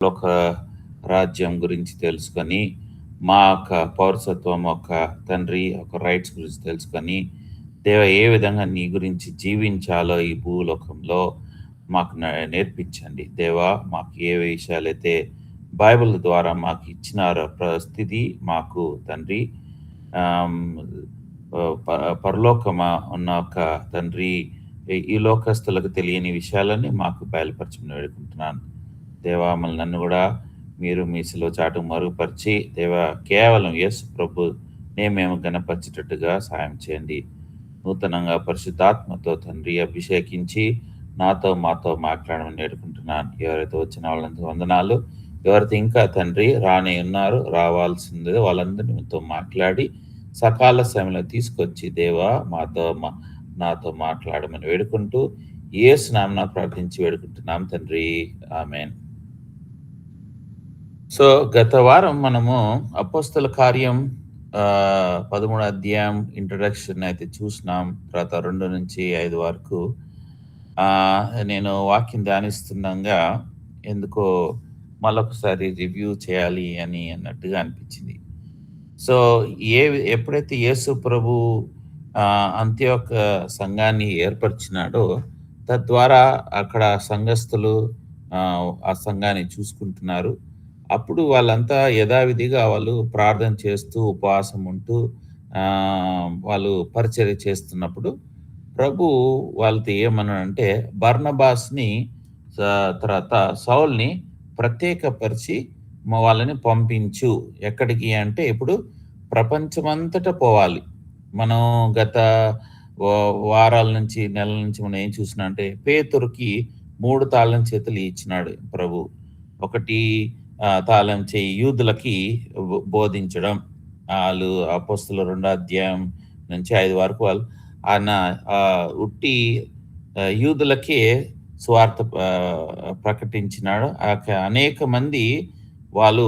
ఒక రాజ్యం గురించి తెలుసుకొని, మా యొక్క పౌరసత్వం యొక్క తండ్రి ఒక రైట్స్ గురించి తెలుసుకొని, దేవా ఏ విధంగా నీ గురించి జీవించాలో ఈ భూలోకంలో మాకు నేర్పించండి. దేవా మాకు ఏ విషయాలైతే బైబిల్ ద్వారా మాకు ఇచ్చినారో ప్రతిదీ మాకు తండ్రి ఆహ్, ఉన్న ఒక తండ్రి ఈ లోకస్తులకు తెలియని విషయాలన్నీ మాకు బయలుపరచమని వేడుకుంటున్నాను. దేవా నన్ను కూడా మీరు మీ సిలువ చాటు మరుగుపరిచి దేవా కేవలం యేసు ప్రభునే మేము గణపరిచేటట్టుగా సాయం చేయండి. నూతనంగా పరిశుద్ధాత్మతో తండ్రి అభిషేకించి నాతో మాతో మాట్లాడమని వేడుకుంటున్నాను. ఎవరైతే వచ్చిన వాళ్ళందరూ వందనాలు. ఎవరైతే ఇంకా తండ్రి రానే ఉన్నారు, రావాల్సింది వాళ్ళందరినీ మీతో మాట్లాడి సకాల సమయంలో తీసుకొచ్చి దేవా నాతో మాట్లాడమని వేడుకుంటూ యేసు నామమున ప్రార్థించి వేడుకుంటున్నాం తండ్రి. ఆమేన్. సో, గత వారం మనము అపోస్తల కార్యం 13 అధ్యాయం ఇంట్రడక్షన్ అయితే చూసినాం. తర్వాత 2-5 వరకు. నేను వాక్యం ధ్యానిస్తుండగా ఎందుకో మళ్ళొకసారి రివ్యూ చేయాలి అన్నట్టుగా అనిపించింది. సో, ఎప్పుడైతే యేసు ప్రభు అంత్యోక సంఘాన్ని ఏర్పరిచినాడో, తద్వారా అక్కడ సంఘస్థులు ఆ సంఘాన్ని చూసుకుంటున్నారు. అప్పుడు వాళ్ళంతా యథావిధిగా వాళ్ళు ప్రార్థన చేస్తూ, ఉపవాసం ఉంటూ వాళ్ళు పరిచర్య చేస్తున్నప్పుడు, ప్రభు వాళ్ళతో ఏమన్నాడంటే, బర్నబాస్‌ని తర్వాత సౌల్‌ని ప్రత్యేకపరిచి వాళ్ళని పంపించు. ఎక్కడికి అంటే, ఇప్పుడు ప్రపంచమంతటా పోవాలి. మనం గత వారాల నుంచి, నెలల నుంచి మనం ఏం చూసినా అంటే, పేతురుకి 3 తాళం చేతులు ఇచ్చినాడు ప్రభు. ఒకటి తాళం చెయ్యి యూదులకి బోధించడం. ఆళ్ళు అపోస్తలుల 2 అధ్యాయం నుంచి 5 వరకు వాళ్ళు ఆయన ఉట్టి యూదులకే సువార్త ప్రకటించినాడు. అనేక మంది వాళ్ళు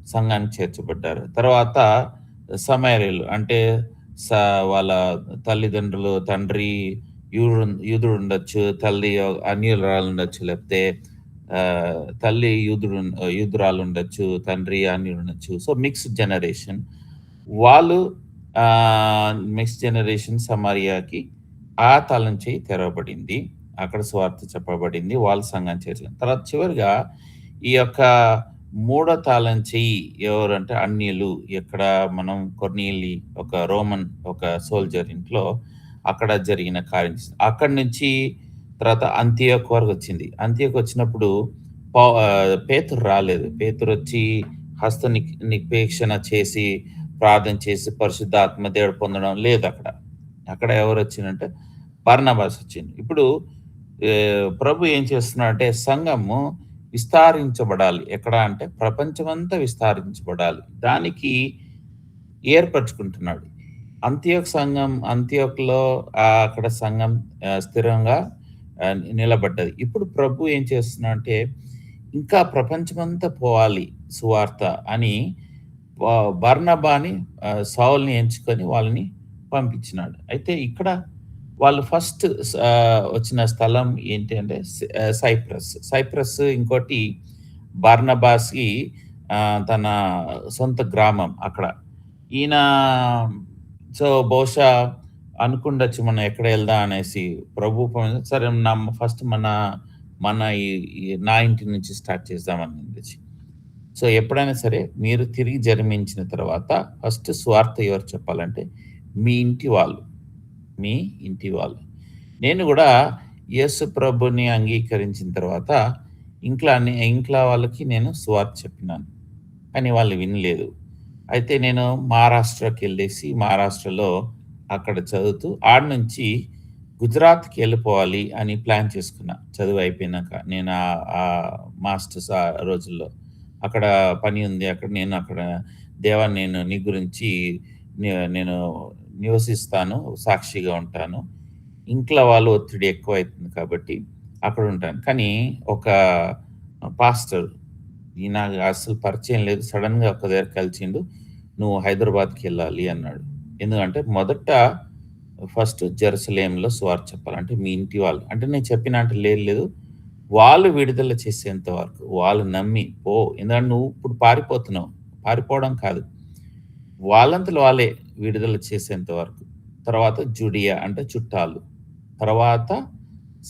సంఘానికి చేర్చబడ్డారు. తర్వాత సమరయులు అంటే వాళ్ళ తల్లిదండ్రులు, తండ్రి యూదుడు ఉండొచ్చు, తల్లి అన్యురాలు ఉండొచ్చు, లేకపోతే తల్లి యూదురాలు ఉండొచ్చు, తండ్రి అన్యుడు ఉండొచ్చు. So, mixed generation. వాళ్ళు మిక్స్డ్ జనరేషన్ సమరయాకి ఆ తాళం చెయ్యి తెరవబడింది. అక్కడ సువార్త చెప్పబడింది. వాళ్ళ సంఘాన్ని చేర్చలేదు. తర్వాత చివరిగా ఈ యొక్క మూడో తాళం చెయ్యి ఎవరంటే అన్యులు. ఎక్కడ మనం కొర్నేలి ఒక రోమన్ ఒక సోల్జర్ ఇంట్లో అక్కడ జరిగిన కార్యం. అక్కడి నుంచి తర్వాత అంతియోకు వరకు వచ్చింది. అంతియోకు వచ్చినప్పుడు పేతురు రాలేదు. పేతురొచ్చి నిపేక్షణ చేసి, ప్రార్థన చేసి, పరిశుద్ధాత్మ దేవుడు పొందడం లేదక్కడ. అక్కడ ఎవరొచ్చిండంటే బర్నబాస్ వచ్చిండు. ఇప్పుడు ప్రభు ఏం చేస్తున్నాడంటే సంఘము విస్తరించబడాలి. ఎక్కడ అంటే ప్రపంచమంతా విస్తరించబడాలి. దానికి ఏర్పరచుకుంటున్నాడు. అంతియోకులో అక్కడ సంఘం స్థిరంగా నిలబడ్డది. ఇప్పుడు ప్రభు ఏం చేస్తున్నాడంటే ఇంకా ప్రపంచమంతా పోవాలి సువార్త అని బర్నబాని సౌల్‌ని ఎంచుకొని వాళ్ళని పంపించినాడు. అయితే ఇక్కడ వాళ్ళు ఫస్ట్ వచ్చిన స్థలం ఏంటి అంటే సైప్రస్. సైప్రస్ ఇంకోటి బర్నబాస్‌కి తన సొంత గ్రామం అక్కడ. ఈయన సో, బహుశా అనుకుండొచ్చు మనం ఎక్కడ వెళ్దాం అనేసి. ప్రభు సరే ఫస్ట్ మన నా ఇంటి నుంచి స్టార్ట్ చేద్దామని అనిపించి. సో, ఎప్పుడైనా సరే మీరు తిరిగి జన్మించిన తర్వాత ఫస్ట్ స్వార్థ ఎవరు చెప్పాలంటే మీ ఇంటి వాళ్ళు. మీ ఇంటి వాళ్ళు. నేను గూడా యేసు ప్రభుని అంగీకరించిన తర్వాత ఇంట్లో వాళ్ళకి నేను సువార్త చెప్పినాను. కానీ వాళ్ళు వినలేదు. అయితే నేను మహారాష్ట్రకెళ్ళేసి మహారాష్ట్రలో అక్కడ చదువుతూ ఆడ నుంచి గుజరాత్‌కి వెళ్ళిపోవాలి అని ప్లాన్ చేసుకున్నా. చదువు అయిపోయినాక. నేను మాస్టర్స్ ఆ రోజుల్లో. అక్కడ పని ఉంది. అక్కడ దేవా నేను నీ గురించి నేను నివసిస్తాను. సాక్షిగా ఉంటాను. ఇంట్లో వాళ్ళు ఒత్తిడి ఎక్కువైతుంది కాబట్టి అక్కడ ఉంటాను. కానీ ఒక పాస్టర్ నాకు అస్సలు పరిచయం లేదు. సడెన్‌గా ఒక దగ్గర కలిసిండు. "నువ్వు హైదరాబాద్‌కెళ్ళాలి" అన్నాడు. ఎందుకంటే ఫస్ట్ జెరూసలేంలో సువార్త చెప్పాలి. అంటే మీ ఇంటి వాళ్ళు. అంటే నేను చెప్పినా అంటే లేదు వాళ్ళు విడుదల చేసేంత వరకు, వాళ్ళు నమ్మి పో ఎందుకంటే నువ్వు ఇప్పుడు పారిపోతున్నావు. పారిపోవడం కాదు. వాళ్ళంతట వాళ్ళే విడుదల చేసేంత వరకు. తర్వాత జుడియా అంటే చుట్టాలు. తర్వాత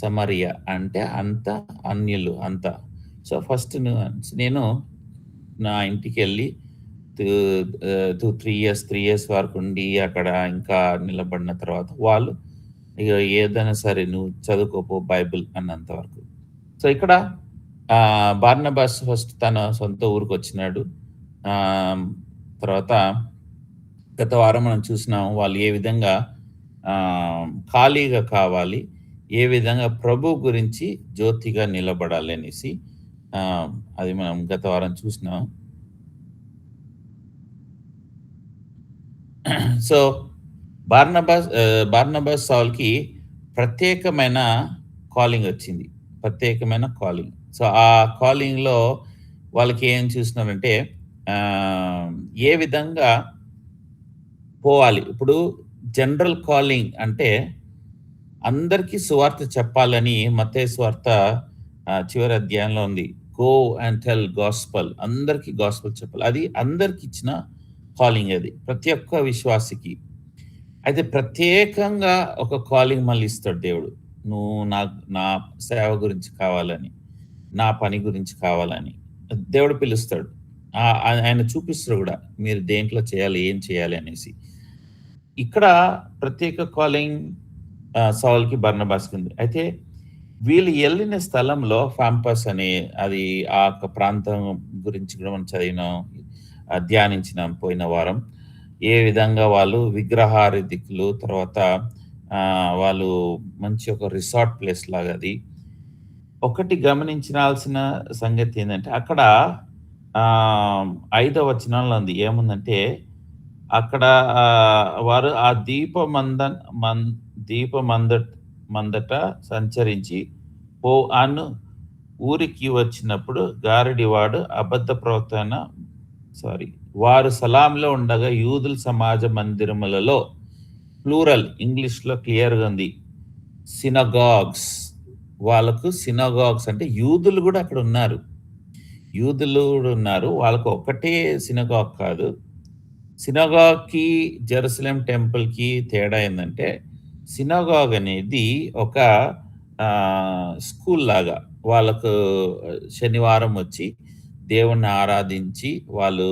సమరియా అంటే అంతా అన్యులు అంతా. సో, ఫస్ట్ నేను నా ఇంటికెళ్ళి తు 3 ఇయర్స్, 3 ఇయర్స్ వరకుండి అక్కడ ఇంకా నిలబడిన తర్వాత వాళ్ళు ఇగ ఏదైనా సరే నువ్వు చదువుకోపో బైబిల్ అన్నంత వరకు. సో, ఇక్కడ బార్నబాస్ ఫస్ట్ తన సొంత ఊరికొచ్చినాడు. ఆహ్, తర్వాత గత వారం మనం చూసినాం వాళ్ళు ఏ విధంగా ఖాళీగా కావాలి, ఏ విధంగా ప్రభు గురించి జ్యోతిగా నిలబడాలి అనేసి ఆహ్, అది మనం గత వారం చూసినాం. సో, బార్నబాస్ సౌల్‌కి ప్రత్యేకమైన కాలింగొచ్చింది. ప్రత్యేకమైన కాలింగ్. సో, ఆ కాలింగ్‌లో వాళ్ళకి ఏం చూస్తున్నారంటే ఆహ్, ఏ విధంగా పోవాలి. ఇప్పుడు జనరల్ కాలింగ్ అంటే అందరికీ సువార్త చెప్పాలని మత్తయి సువార్త చివరి అధ్యాయంలో ఉంది. గో అండ్ టెల్ గాస్పెల్ అందరికి గాస్పెల్ చెప్పాలి. అది అందరికిచ్చిన కాలింగ్ అది. ప్రతి ఒక్క విశ్వాసికి. అయితే ప్రత్యేకంగా ఒక కాలింగ్ మళ్ళీ ఇస్తాడు దేవుడు. నువ్వు నా సేవ గురించి కావాలని, నా పని గురించి కావాలని దేవుడు పిలుస్తాడు. ఆయన చూపిస్తాడు గూడా. మీరు దేంట్లో చేయాలి, ఏం చేయాలి అనేసి. ఇక్కడ ప్రత్యేక కాలింగ్ సౌల్‌కి, బర్నబాస్‌కి ఉంది. అయితే వీళ్ళు ఎళ్ళిన స్థలంలో ఫాంపస్ అనే అది ఆ యొక్క ప్రాంతం గురించి కూడా మనం చదివినాం, ధ్యానించినాం పోయిన వారం. ఏ విధంగా వాళ్ళు విగ్రహారాధికులు తర్వాత వాళ్ళు మంచి ఒక రిసార్ట్ ప్లేస్ లాగా అది. ఒకటి గమనించాల్సిన సంగతి ఏందంటే అక్కడ ఆహ్, 5వ వచనంలో ఉంది. ఏముందంటే అక్కడ వారు ఆ దీపమందట సంచరించి అను ఊరికి వచ్చినప్పుడు గారడివాడు అబద్ధ ప్రవక్త అయిన సారీ వారు సలాంలో ఉండగా యూదుల సమాజ మందిరములలో ప్లూరల్ ఇంగ్లీష్‌లో క్లియర్‌గా ఉంది. సినగాగ్స్ వాళ్ళకు సినగాగ్స్ అంటే యూదులు గూడా అక్కడ ఉన్నారు. యూదులు గూడా ఉన్నారు. వాళ్ళకి ఒక్కటే సినగాగ్ కాదు. సినగాగ్‌కి, జెరూసలేం టెంపుల్‌కి తేడా ఏందంటే, సినగాగ్ అనేది ఒక స్కూల్ లాగా. వాళ్ళకు శనివారం వచ్చి దేవుణ్ణి ఆరాధించి, వాళ్ళు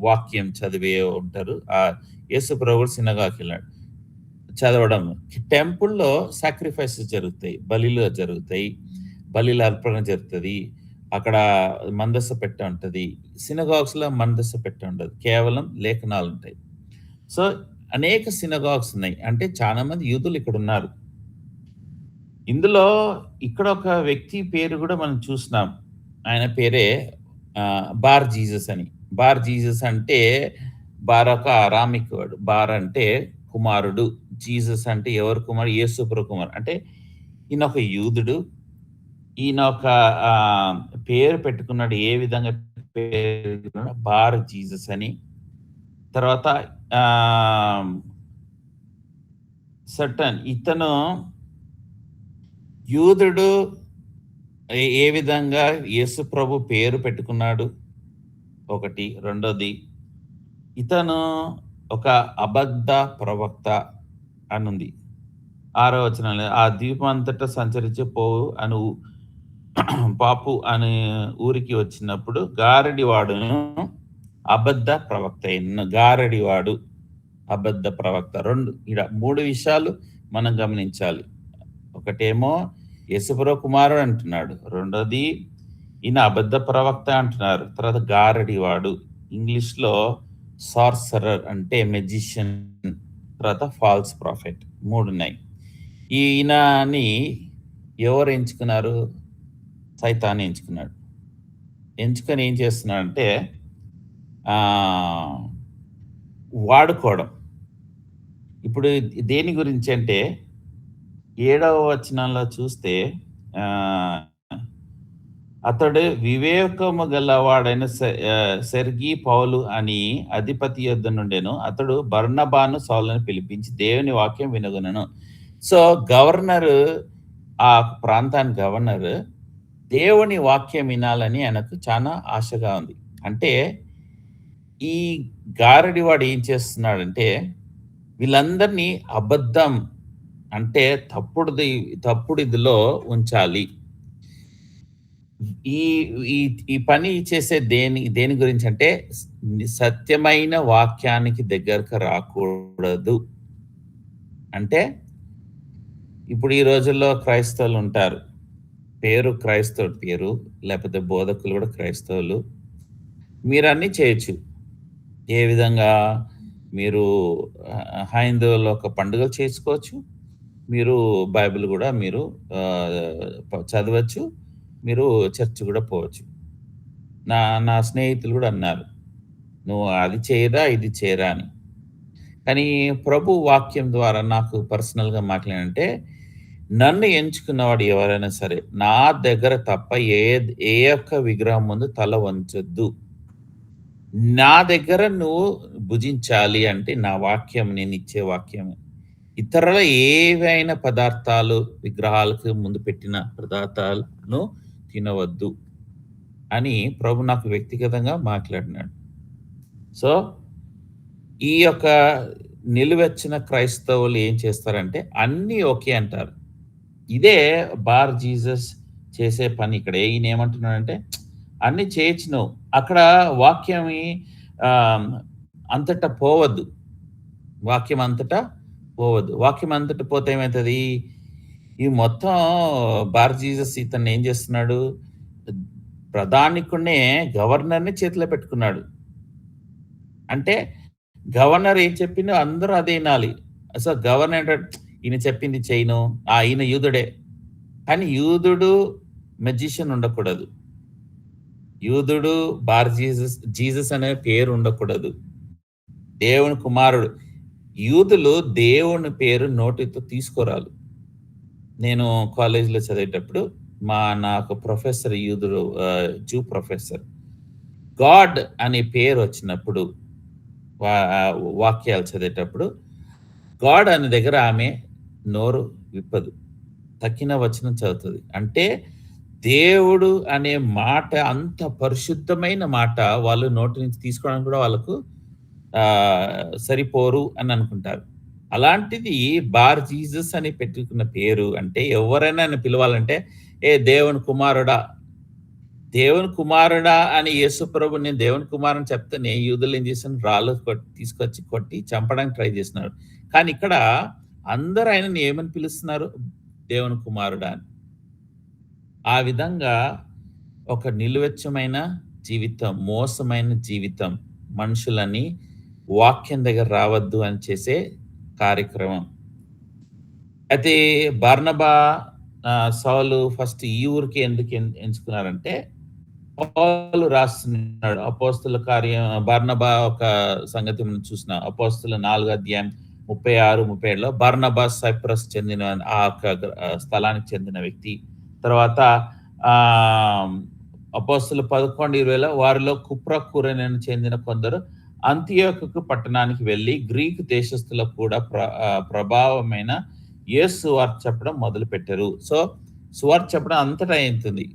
వాక్యం చదివే ఉంటారు. యేసు ప్రభువు సినగాగ్‌కెళ్ళాడు. చదవడం. టెంపుల్‌లో సాక్రిఫైసెస్ జరుగుతాయి. బలిలు జరుగుతాయి. బలిల అర్పణ జరుగుతది. అక్కడ మందస పెట్టె ఉంటది. సినగాగ్స్‌లో మందస పెట్టె ఉండదు. కేవలం లేఖనాలుంటాయి. సో, అనేక సినగాగ్స్ ఉన్నాయి. అంటే చాలా మంది యూదులు ఇక్కడున్నారు. ఇందులో ఇక్కడ ఒక వ్యక్తి పేరు గూడా మనం చూసినాం. ఆయన పేరే బార్ జీసస్ అని. బార్ జీసస్ అంటే బార్ ఒక అరామిక్ వర్డ్. బార్ అంటే కుమారుడు. జీసస్ అంటే ఎవరు కుమారుడు? యేసుప్రభు కుమారుడు. అంటే ఈయన ఒక యూదుడు. ఈయన ఒక పేరు పెట్టుకున్నాడు. ఏ విధంగా పేరు పెట్టుకున్నాడు? బార్ జీసస్ అని. తర్వాత ఆహ్, ఇతను యూదుడు ఏ విధంగా యేసు ప్రభు పేరు పెట్టుకున్నాడు? ఒకటి. రెండోది ఇతను ఒక అబద్ధ ప్రవక్త అనుంది. 6వ వచనంలో ఆ ద్వీపమంతటా సంచరించి పోవు అను పాపు అనే ఊరికి వచ్చినప్పుడు గారడివాడును అబద్ధ ప్రవక్త గారడివాడు అబద్ధ ప్రవక్త 3 విషయాలు మనం గమనించాలి. ఒకటేమో యేసుప్రభు కుమారుడు అంటున్నాడు. రెండోది ఈయన అబద్ధ ప్రవక్త అంటున్నారు. తర్వాత గారడివాడు ఇంగ్లీష్‌లో సార్సరర్ అంటే మెజిషియన్ తర్వాత ఫాల్స్ ప్రాఫెట్ 3 ఉన్నాయి. ఈయనని ఎవరు ఎంచుకున్నారు? సైతాన్ ఎంచుకున్నాడు. ఎంచుకొని ఏం చేస్తున్నాడంటే ఆహ్, వాడుకోవడం. ఇప్పుడు దేని గురించంటే 7వ వచనంలో చూస్తే ఆహ్, అతడు వివేకము గలవాడైన సెర్గీ పౌలు అని అధిపతి యొద్ద నుండెను. అతడు బర్నబాను, సౌలును పిలిపించి దేవుని వాక్యం వినగొనెను. సో, గవర్నరు ఆ ప్రాంతానికి గవర్నరు దేవుని వాక్యం వినాలని ఆయనకు చాలా ఆశగా ఉంది. అంటే ఈ గారడివాడు ఏం చేస్తున్నాడంటే, వీళ్ళందరినీ అబద్ధం అంటే తప్పుడు ఇదిలో ఉంచాలి. ఈ ఈ ఈ పని చేసే దేని గురించంటే సత్యమైన వాక్యానికి దగ్గరకు రాకూడదు. అంటే ఇప్పుడు ఈ రోజుల్లో క్రైస్తవులుంటారు. క్రైస్తవుడి పేరు, లేపోతే బోధకులు గూడా క్రైస్తవులు. మీరన్నీ చేయొచ్చు. ఏ విధంగా మీరు హైందవుల ఒక పండుగలు చేసుకోవచ్చు. మీరు బైబిల్ గూడా మీరు చదవచ్చు. మీరు చర్చ్ గూడా పోవచ్చు. నా నా స్నేహితులు గూడా అన్నారు. "నువ్వు అది చేయరా, ఇది చేయరా" అని. కానీ ప్రభు వాక్యం ద్వారా నాకు పర్సనల్‌గా మాట్లాడంటే, నన్ను ఎంచుకున్నవాడు ఎవరైనా సరే, నా దగ్గర తప్ప ఏ ఒక్క విగ్రహం ముందు తల వంచొద్దు. నా దగ్గర నువ్వు భుజించాలి అంటే నా వాక్యం నేనిచ్చే వాక్యం. ఇతరుల ఏవైనా పదార్థాలు విగ్రహాలకు ముందు పెట్టిన పదార్థాలను తినవద్దు అని ప్రభు నాకు వ్యక్తిగతంగా మాట్లాడినాడు. సో, ఈ యొక్క నిలువెచ్చని క్రైస్తవులు ఏం చేస్తారంటే అన్నీ ఓకే అంటారు. ఇదే జీసస్ చేసే పని ఇక్కడ. ఈయనేమంటున్నాడంటే అన్నీ చేయొచ్చు నువ్వు. అక్కడ వాక్యమి ఆహ్, అంతటా పోవద్దు. వాక్యం అంతటా పోవద్దు. వాక్యం అంతటా పోతే ఏమైతది? ఈ మొత్తం జీసస్ ఇతన్ని ఏం చేస్తున్నాడు? ప్రధానికుడినే గవర్నర్‌ని చేతిలో పెట్టుకున్నాడు. అంటే గవర్నర్ ఏం చెప్పిండో అందరూ అదే ఇనాలి. అసలు గవర్నర్ అంటాడు, ఈయన చెప్పింది చేయను. ఈయన యూదుడే. కానీ యూదుడు మెజిషియన్ ఉండకూడదు. యూదుడు జీసస్ అనే పేరు ఉండకూడదు. దేవుని కుమారుడు. యూదులు దేవుని పేరు నోటితో తీసుకోరాదు. నేను కాలేజీలో చదివేటప్పుడు నాకు ప్రొఫెసర్ యూదుడు జూ ప్రొఫెసర్. గాడ్ అనే పేరు వచ్చినప్పుడు వాక్యాలు చదివేటప్పుడు గాడ్ అనే దగ్గర ఆమె నోరు విప్పదు. తక్కిన వచనం చదువుతది. అంటే దేవుడు అనే మాట అంత పరిశుద్ధమైన మాట వాళ్ళు నోటి నుంచి తీసుకోవడానికి కూడా వాళ్ళకు సరిపోరు అని అనుకుంటారు. అలాంటిది జీసస్ అని పెట్టుకున్న పేరు అంటే ఎవరైనా నన్ను పిలవాలంటే, "ఏ దేవుని కుమారుడా, దేవుని కుమారుడా" అని యేసుప్రభు నేను దేవుని కుమారుని చెప్తేనే యూదులు ఏం చేశారు? రాళ్ళు తీసుకొచ్చి కొట్టి చంపడానికి ట్రై చేస్తున్నారు. కానీ ఇక్కడ అందరూ ఆయనని ఏమని పిలుస్తున్నారు? దేవుని కుమారుడా అని. ఆ విధంగా ఒక నిలువెచ్చమైన జీవితం, మోసమైన జీవితం, మనుషులని వాక్యం దగ్గర రావద్దు అని చేసే కార్యక్రమం. అయితే బర్నబా, సౌలు ఫస్ట్ ఈ ఊరికి ఎందుకు ఎంచుకున్నారంటే, పౌలు రాస్తున్నాడు అపోస్తల కార్యం బర్నబా ఒక సంగతి మనం చూసినాం. అపోస్తల 4 అధ్యాయం 36, 37లో బర్నబా సైప్రస్ చెందిన ఆ యొక్క స్థలానికి చెందిన వ్యక్తి. తర్వాత అపోస్తలు 11, 20లో వారిలో కుప్రకురేనకు చెందిన కొందరు అంతియోకు పట్టణానికి వెళ్లి గ్రీకు దేశస్థులకు కూడా ప్రభావమైన యేసు సువార్త చెప్పడం మొదలుపెట్టారు. సో సువార్త చెప్పడం అంతటా అవుతుంది.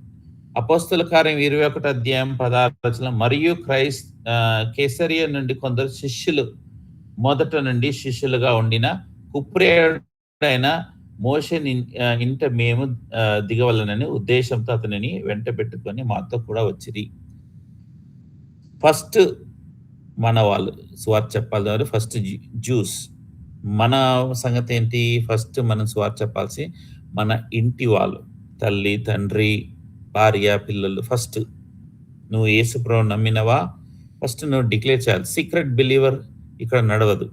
అపోస్తల కార్యం 21 అధ్యాయం 16 వచనం మరియు కేసరియా నుండి కొందరు శిష్యులు మొదట నుండి శిష్యులుగా ఉండిన కుప్రేయుడైన మోషే ఇంట మేము దిగవలనని ఉద్దేశంతో అతనిని వెంట పెట్టుకొని మాతో కూడా వచ్చిరి. ఫస్ట్ మన వాళ్ళు సువార్త చెప్పాలి. First juice. మన సంగతి ఏంటి? ఫస్ట్ మనం సువార్త చెప్పాల్సి మన ఇంటి వాళ్ళు. తల్లి, తండ్రి, భార్య, పిల్లలు ఫస్ట్. నువ్వు యేసు ప్రభువుని నమ్మినవా? ఫస్ట్ నువ్వు డిక్లేర్ చేయాలి. సీక్రెట్ బిలీవర్ ఇక్కడ నడవదు.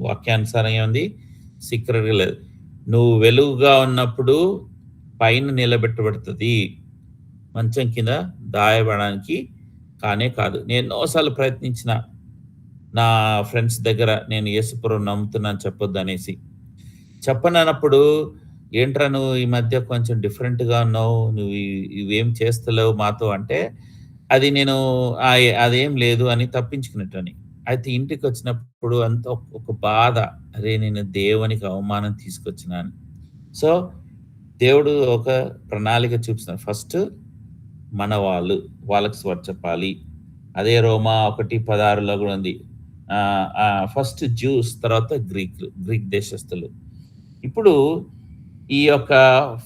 వాక్యానుసారం ఏముంది? సీక్రెట్‌గా లేదు. నువ్వు వెలుగుగా ఉన్నప్పుడు పైన నిలబెట్టబడుతది. మంచం కింద దాయబడడానికి కానే కాదు. నేను ఎన్నోసార్లు ప్రయత్నించిన నా ఫ్రెండ్స్ దగ్గర నేను యేసు ప్రభువుని నమ్ముతున్నాను చెప్పొద్దనేసి. చెప్పనన్నప్పుడు ఏంట్రా నువ్వు ఈ మధ్య కొంచెం డిఫరెంట్‌గా ఉన్నావు. నువ్వు ఇవేం చేస్తలేవు మాతో అంటే, అది నేను అదేం లేదు అని తప్పించుకునేటోని. అయితే ఇంటికొచ్చినప్పుడు అంతా ఒక బాధ. అరే! నేను దేవునికి అవమానం తీసుకొచ్చినాను. సో, దేవుడు ఒక ప్రణాళిక చూపిస్తున్నాడు. ఫస్ట్ మనవాళ్ళు. వాళ్ళకి సువార్త చెప్పాలి. అదే రోమా 1:16లో గూడా ఉంది. ఫస్ట్ జ్యూస్, తర్వాత గ్రీకులు, గ్రీక్ దేశస్థులు. ఇప్పుడు ఈ యొక్క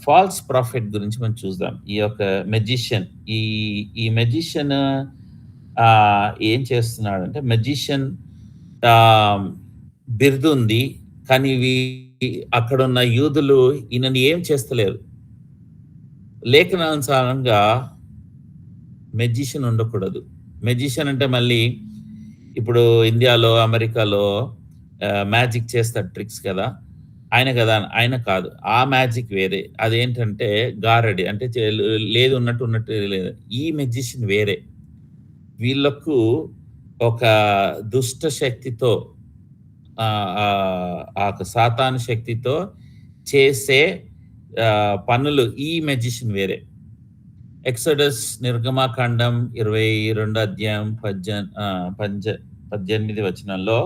ఫాల్స్ ప్రాఫెట్ గురించి మనం చూద్దాం. ఈ యొక్క మెజిషియన్, ఈ ఈ మెజిషియన్ ఏం చేస్తున్నాడంటే, మెజిషియన్ ఆహ్, బిరుదుంది. కానీ అక్కడున్న యూదులు ఈయనని ఏం చేస్తలేరు. లేఖనానుసారంగా మెజిషియన్ ఉండకూడదు. మెజిషియన్ అంటే మళ్ళీ ఇప్పుడు ఇండియాలో, అమెరికాలో మ్యాజిక్ చేస్తాడు, ట్రిక్స్ కదా! ఆయన కదా! ఆయన కాదు. ఆ మ్యాజిక్ వేరే. అదేంటంటే గారడీ. అంటే లేదు ఉన్నట్టు ఉన్నట్టు లేదు. ఈ మెజిషియన్ వేరే. వీళ్ళకు ఒక దుష్ట శక్తితో ఆ యొక్క సాతాను శక్తితో చేసే పనులు, ఈ మెజిషియన్ వేరే. ఎక్సోడస్ నిర్గమాకాండం 22 అధ్యాయం 18 వచనంలో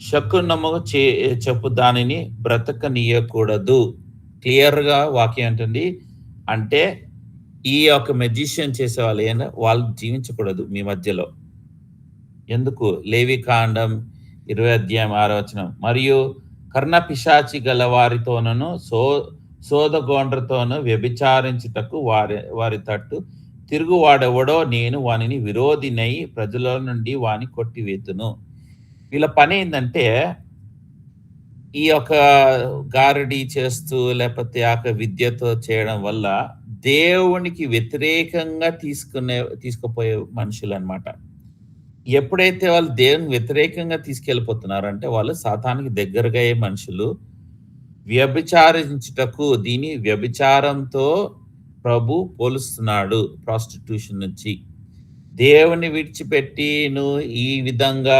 శకునము చెప్పు దానిని బ్రతకనీయకూడదు. క్లియర్‌గా వాక్యం అంటుంది. అంటే ఈ యొక్క మెజిషియన్ చేసేవాళ్ళు వాళ్ళు జీవించకూడదు మీ మధ్యలో. ఎందుకు? లేవికాండం 20 అధ్యాయం 6 వచనం. మరియు కర్ణపిశాచి గల వారితోనను సోదగోండ్రతోను వ్యభిచారించుటకు వారి తట్టు తిరుగువాడెవడో నేను వానిని విరోధినై ప్రజల నుండి వాని కొట్టివేతును. వీళ్ళ పనేందంటే, ఈ యొక్క గారడీ చేస్తూ లేపోతే ఆ యొక్క విద్యతో చేయడం వల్ల దేవునికి వ్యతిరేకంగా తీసుకుపోయే మనుషులనమాట. ఎప్పుడైతే వాళ్ళు దేవునికి వ్యతిరేకంగా తీసుకెళ్ళిపోతున్నారంటే, వాళ్ళు సాతానికి దగ్గరగా అయ్యే మనుషులు. వ్యభిచారించుటకు, దీని వ్యభిచారంతో ప్రభు పోలుస్తున్నాడు, ప్రాస్టిట్యూషన్ నుంచి. దేవుని విడిచిపెట్టి నువ్వు ఈ విధంగా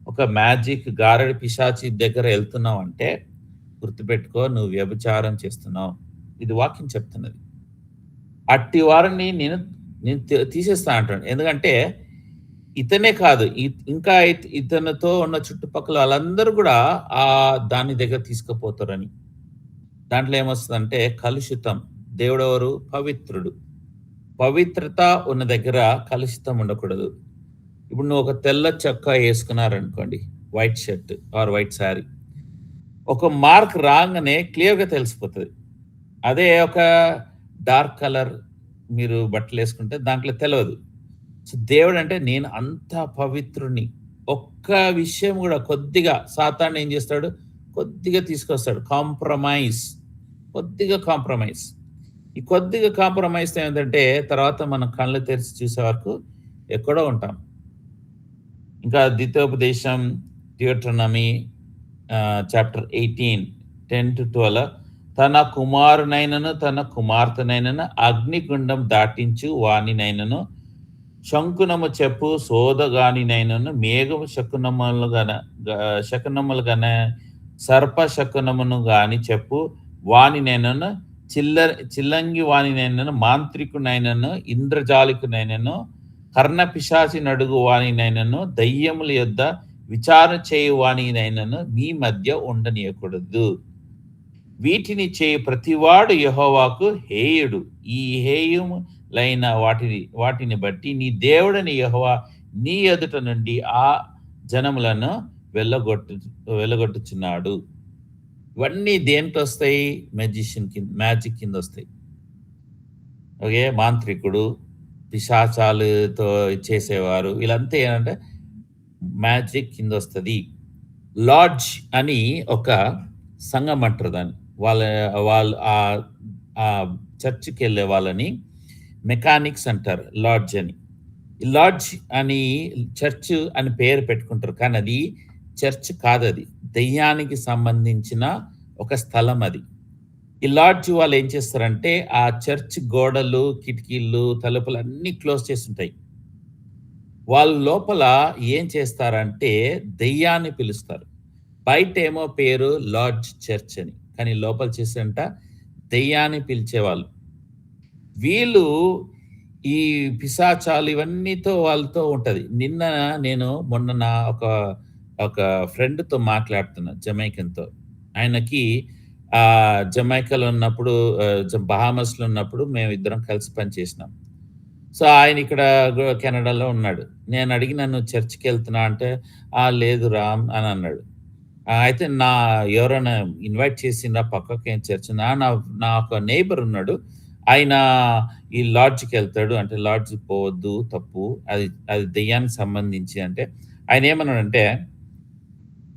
ఒక మ్యాజిక్ గారడి పిశాచి దగ్గర వెళ్తున్నావంటే గుర్తుపెట్టుకో, నువ్వు వ్యభిచారం చేస్తున్నావు. ఇది వాక్యం చెప్తున్నది. అట్టి వారిని నేను నేను తీసేస్తా అంటాను. ఎందుకంటే ఇతనే కాదు, ఇంకా ఇతనితో ఉన్న చుట్టుపక్కల వాళ్ళందరూ కూడా దాని దగ్గర తీసుకుపోతారని. దాంట్లో ఏమొస్తుందంటే కలుషితం. దేవుడెవరు? పవిత్రుడు. పవిత్రత ఉన్న దగ్గర కలుషితం ఉండకూడదు. ఇప్పుడు నువ్వు ఒక తెల్ల చొక్కా వేసుకున్నారనుకోండి, white shirt or white sari. ఒక మార్క్ రాగానే క్లియర్‌గా తెలిసిపోతది. అదే ఒక డార్క్ కలర్ మీరు బట్టలేసుకుంటే దాంట్లో తెలవదు. సో, దేవుడంటే నేను అంత పవిత్రుడిని. ఒక్క విషయం గూడా కొద్దిగా సాతాను ఏం చేస్తాడు? కొద్దిగా తీసుకొస్తాడు. కాంప్రమైజ్. కొద్దిగా కాంప్రమైజ్. ఈ కొద్దిగా కాంప్రమైజ్‌తో ఏంటంటే తర్వాత మనం కళ్ళు తెరిచి చూసే వరకు ఎక్కడో ఉంటాం. ఇంకా ద్వితీయోపదేశం థియోట్రనమీ చాప్టర్ 18, 10-12 తన కుమారునైనను తన కుమార్తెనైనను అగ్నిగుండం దాటించు వానినైనను శంకునము చెప్పు సోదగానినైనను మేఘము శకునములు గన సర్ప శకునమును గాని చెప్పు వానినైనను చిల్లంగి వానినైనను మాంత్రికునైనను ఇంద్రజాలికునైనను కర్ణపిశాచి నడుగు వానినైనను దయ్యముల యొద్ద విచారణ చేయు వానినైనను మీ మధ్య ఉండనీయకూడదు. వీటిని చేయు ప్రతివాడు యెహోవాకు హేయుడు. ఈ హేయములైన వాటిని బట్టి నీ దేవుడని యెహోవా నీ ఎదుట నుండి ఆ జనములను వెళ్ళగొట్టుచున్నాడు. ఇవన్నీ దేంట్లో వస్తాయి? మ్యాజిక్ కింద వస్తాయి. ఓకే. మాంత్రికుడు, పిశాచాలతో చేసేవారు, వీళ్ళంతా ఏంటంటే మ్యాజిక్ కింద వస్తది. లాడ్జ్ అని ఒక సంఘం అంటారు దాన్ని. వాళ్ళు చర్చ్‌కెళ్ళే వాళ్ళని మెకానిక్స్ అంటారు, లాడ్జ్ అని. ఈ లాడ్జ్ అని చర్చ్ అని పేరు పెట్టుకుంటారు. కానీ అది చర్చ్ కాదది. దెయ్యానికి సంబంధించిన ఒక స్థలం అది. ఈ లాడ్జ్ వాళ్ళు ఏం చేస్తారంటే, ఆ చర్చ్ గోడలు, కిటికీలు, తలుపులు అన్నీ క్లోజ్ చేసుంటాయి. వాళ్ళు లోపల ఏం చేస్తారంటే దెయ్యాన్ని పిలుస్తారు. బయటేమో పేరు లాడ్జ్ చర్చ్ అని. కానీ లోపల చేసేంట దెయ్యాన్ని పిలిచేవాళ్ళు. వీళ్ళు ఈ పిశాచాలు ఇవన్నీతో వాళ్ళతో ఉంటది. మొన్న ఒక ఫ్రెండ్‌తో మాట్లాడుతున్నా, జమైకన్‌తో. ఆయనకి జమైకాలో ఉన్నప్పుడు బహామాస్‌లో ఉన్నప్పుడు మేమిద్దరం కలిసి పనిచేసినాం. సో, ఆయనిక్కడ కెనడాలో ఉన్నాడు. నేనడిగినా, "నువ్వు చర్చ్‌కెళ్తున్నావా?" అంటే, "ఆ! లేదు రామ్" అనన్నాడు. అయితే ఎవరైనా ఇన్వైట్ చేసిండ్రా పక్కకేం చర్చ్ ఉందా? నా ఒక నైబర్ ఉన్నాడు. ఆయన ఈ లాడ్జ్‌కెళ్తాడు. అంటే లాడ్జ్‌కి పోవద్దు తప్పు. అది అది దెయ్యానికి సంబంధించి అంటే, ఆయనేమన్నాడంటే,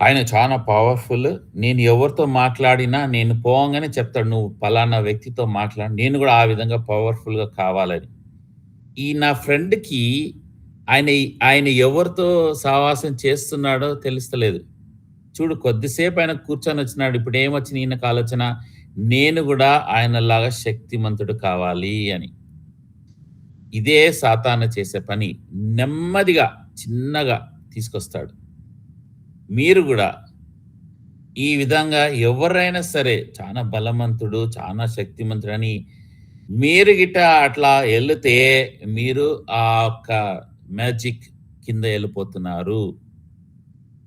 ఆయన చాలా పవర్‌ఫుల్. నేను ఎవరితో మాట్లాడినా నేను పోంగానే చెప్తాడు, "నువ్వు పలానా వ్యక్తితో మాట్లాడు." నేను గూడా ఆ విధంగా పవర్‌ఫుల్‌గా కావాలని. ఈ నా ఫ్రెండ్‌కి ఆయన ఆయన ఎవరితో సహవాసం చేస్తున్నాడో తెలుస్తలేదు. చూడు కొద్దిసేపు ఆయన కూర్చొనొచ్చినాడు. ఇప్పుడేమొచ్చింది ఈయనకు ఆలోచన, నేను గూడా ఆయనలాగా శక్తిమంతుడు కావాలి అని. ఇదే సాతాను చేసే పని. నెమ్మదిగా, చిన్నగా తీసుకొస్తాడు. మీరు గూడా ఈ విధంగా ఎవరైనా సరే చానా బలవంతుడు, చానా శక్తిమంతుడని మీరు గిట్ట అట్లా ఎళితే మీరు ఆ ఒక్క మ్యాజిక్ కింద ఎళ్ళిపోతున్నారు.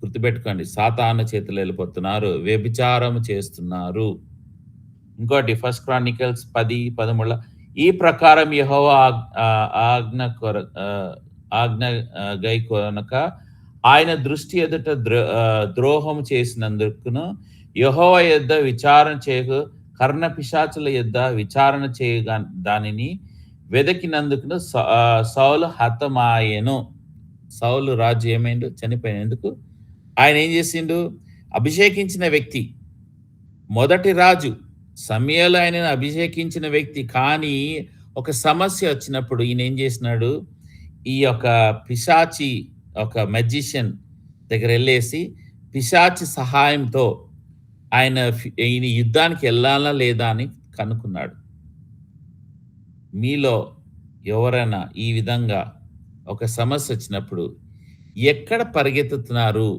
గుర్తుపెట్టుకోండి. సాతాను చేతిలో ఎళ్ళిపోతున్నారు. వ్యభిచారం చేస్తున్నారు. ఇంకోటి ఫస్ట్ క్రానికల్స్ 10:13 ఈ ప్రకారం యెహోవా ఆజ్ఞ ఆజ్ఞ గైకొనక ఆయన దృష్టి ఎదుట ద్రోహం చేసినందుకును యెహోవా యొద్ద విచారణ చేయకు కర్ణపిశాచుల యొద్ద విచారణ చేయగా దానిని వెదకినందుకును సౌలు హతమాయెను. సౌలు రాజు ఏమైండు? చనిపోయాను. ఎందుకు? ఆయన ఏం చేసిండు? అభిషేకించిన వ్యక్తి. మొదటి రాజు. సమూయేలు ఆయనను అభిషేకించిన వ్యక్తి. కానీ, ఒక సమస్య వచ్చినప్పుడు ఈయనేం చేసినాడు, ఈ యొక్క పిశాచి ఒక మెజిషియన్ దగ్గరెళ్ళేసి, పిశాచి సహాయంతో ఈయన యుద్ధానికి ఎళ్ళాలా లేదా అని కనుక్కున్నాడు. మీలో ఎవరైనా ఈ విధంగా ఒక సమస్యొచ్చినప్పుడు ఎక్కడ పరిగెత్తుతున్నారు?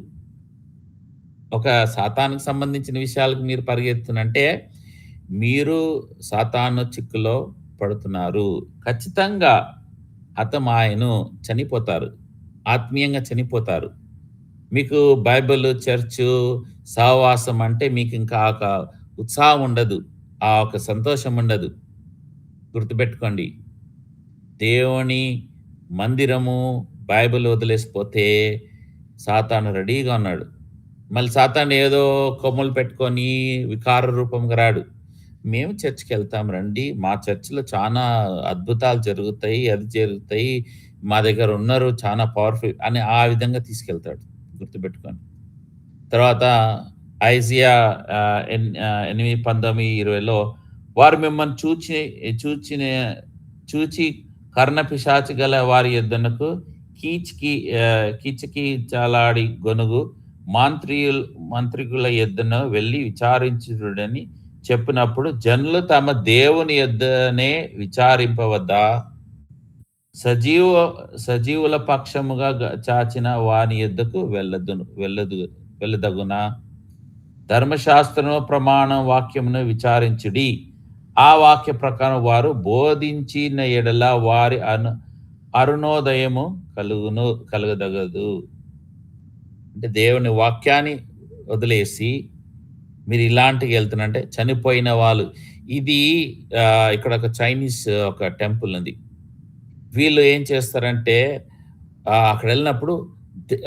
ఒక సాతానుకు సంబంధించిన విషయాలకు మీరు పరిగెత్తునంటే, మీరు సాతాను చిక్కులో పడుతున్నారు. ఖచ్చితంగా హతమాయెను. చనిపోతారు. ఆత్మీయంగా చనిపోతారు. మీకు బైబిలు, చర్చు, సహవాసం అంటే మీకింకా ఒక ఉత్సాహం ఉండదు. ఆ ఒక సంతోషం ఉండదు. గుర్తుపెట్టుకోండి. దేవుని మందిరము, బైబిల్ వదిలేసిపోతే సాతాను రెడీగా ఉన్నాడు. మళ్ళీ సాతాను ఏదో కొమ్ములు పెట్టుకొని వికార రూపంగా రాడు. మేము చర్చ్‌కెళ్తాం రండి. మా చర్చ్‌లో చానా అద్భుతాలు జరుగుతాయి. అది జరుగుతాయి. మా దగ్గర ఉన్నారు చానా పవర్‌ఫుల్ అని ఆ విధంగా తీసుకెళ్తాడు. గుర్తుపెట్టుకోండి. తర్వాత ఐజియా 8, 19, 20లో వారు మిమ్మల్ని చూచిన చూచి కర్ణపిశాచి గల వారి యొద్దనకు కీచకిచాలాడి గొనుగు మాంత్రికుల యొద్దన వెళ్లి విచారించుడని చెప్పినప్పుడు జనులు తమ దేవుని యొద్దనే విచారింపవద్దా? సజీవ సజీవుల పక్షముగా చాచిన వాని యొద్దకు వెళ్ళదగునా? ధర్మశాస్త్రము ప్రమాణం వాక్యమును విచారించుడి. ఆ వాక్య ప్రకారం వారు బోధించిన ఎడల వారి అరుణోదయము కలుగదగదు. అంటే దేవుని వాక్యాన్ని వదిలేసి మీరు ఇలాంటివి వెళ్తున్నారంటే చనిపోయిన వాళ్ళు ఇది ఇక్కడ ఒక చైనీస్ ఒక టెంపుల్ ఉంది. వీళ్ళు ఏం చేస్తారంటే అక్కడ వెళ్ళినప్పుడు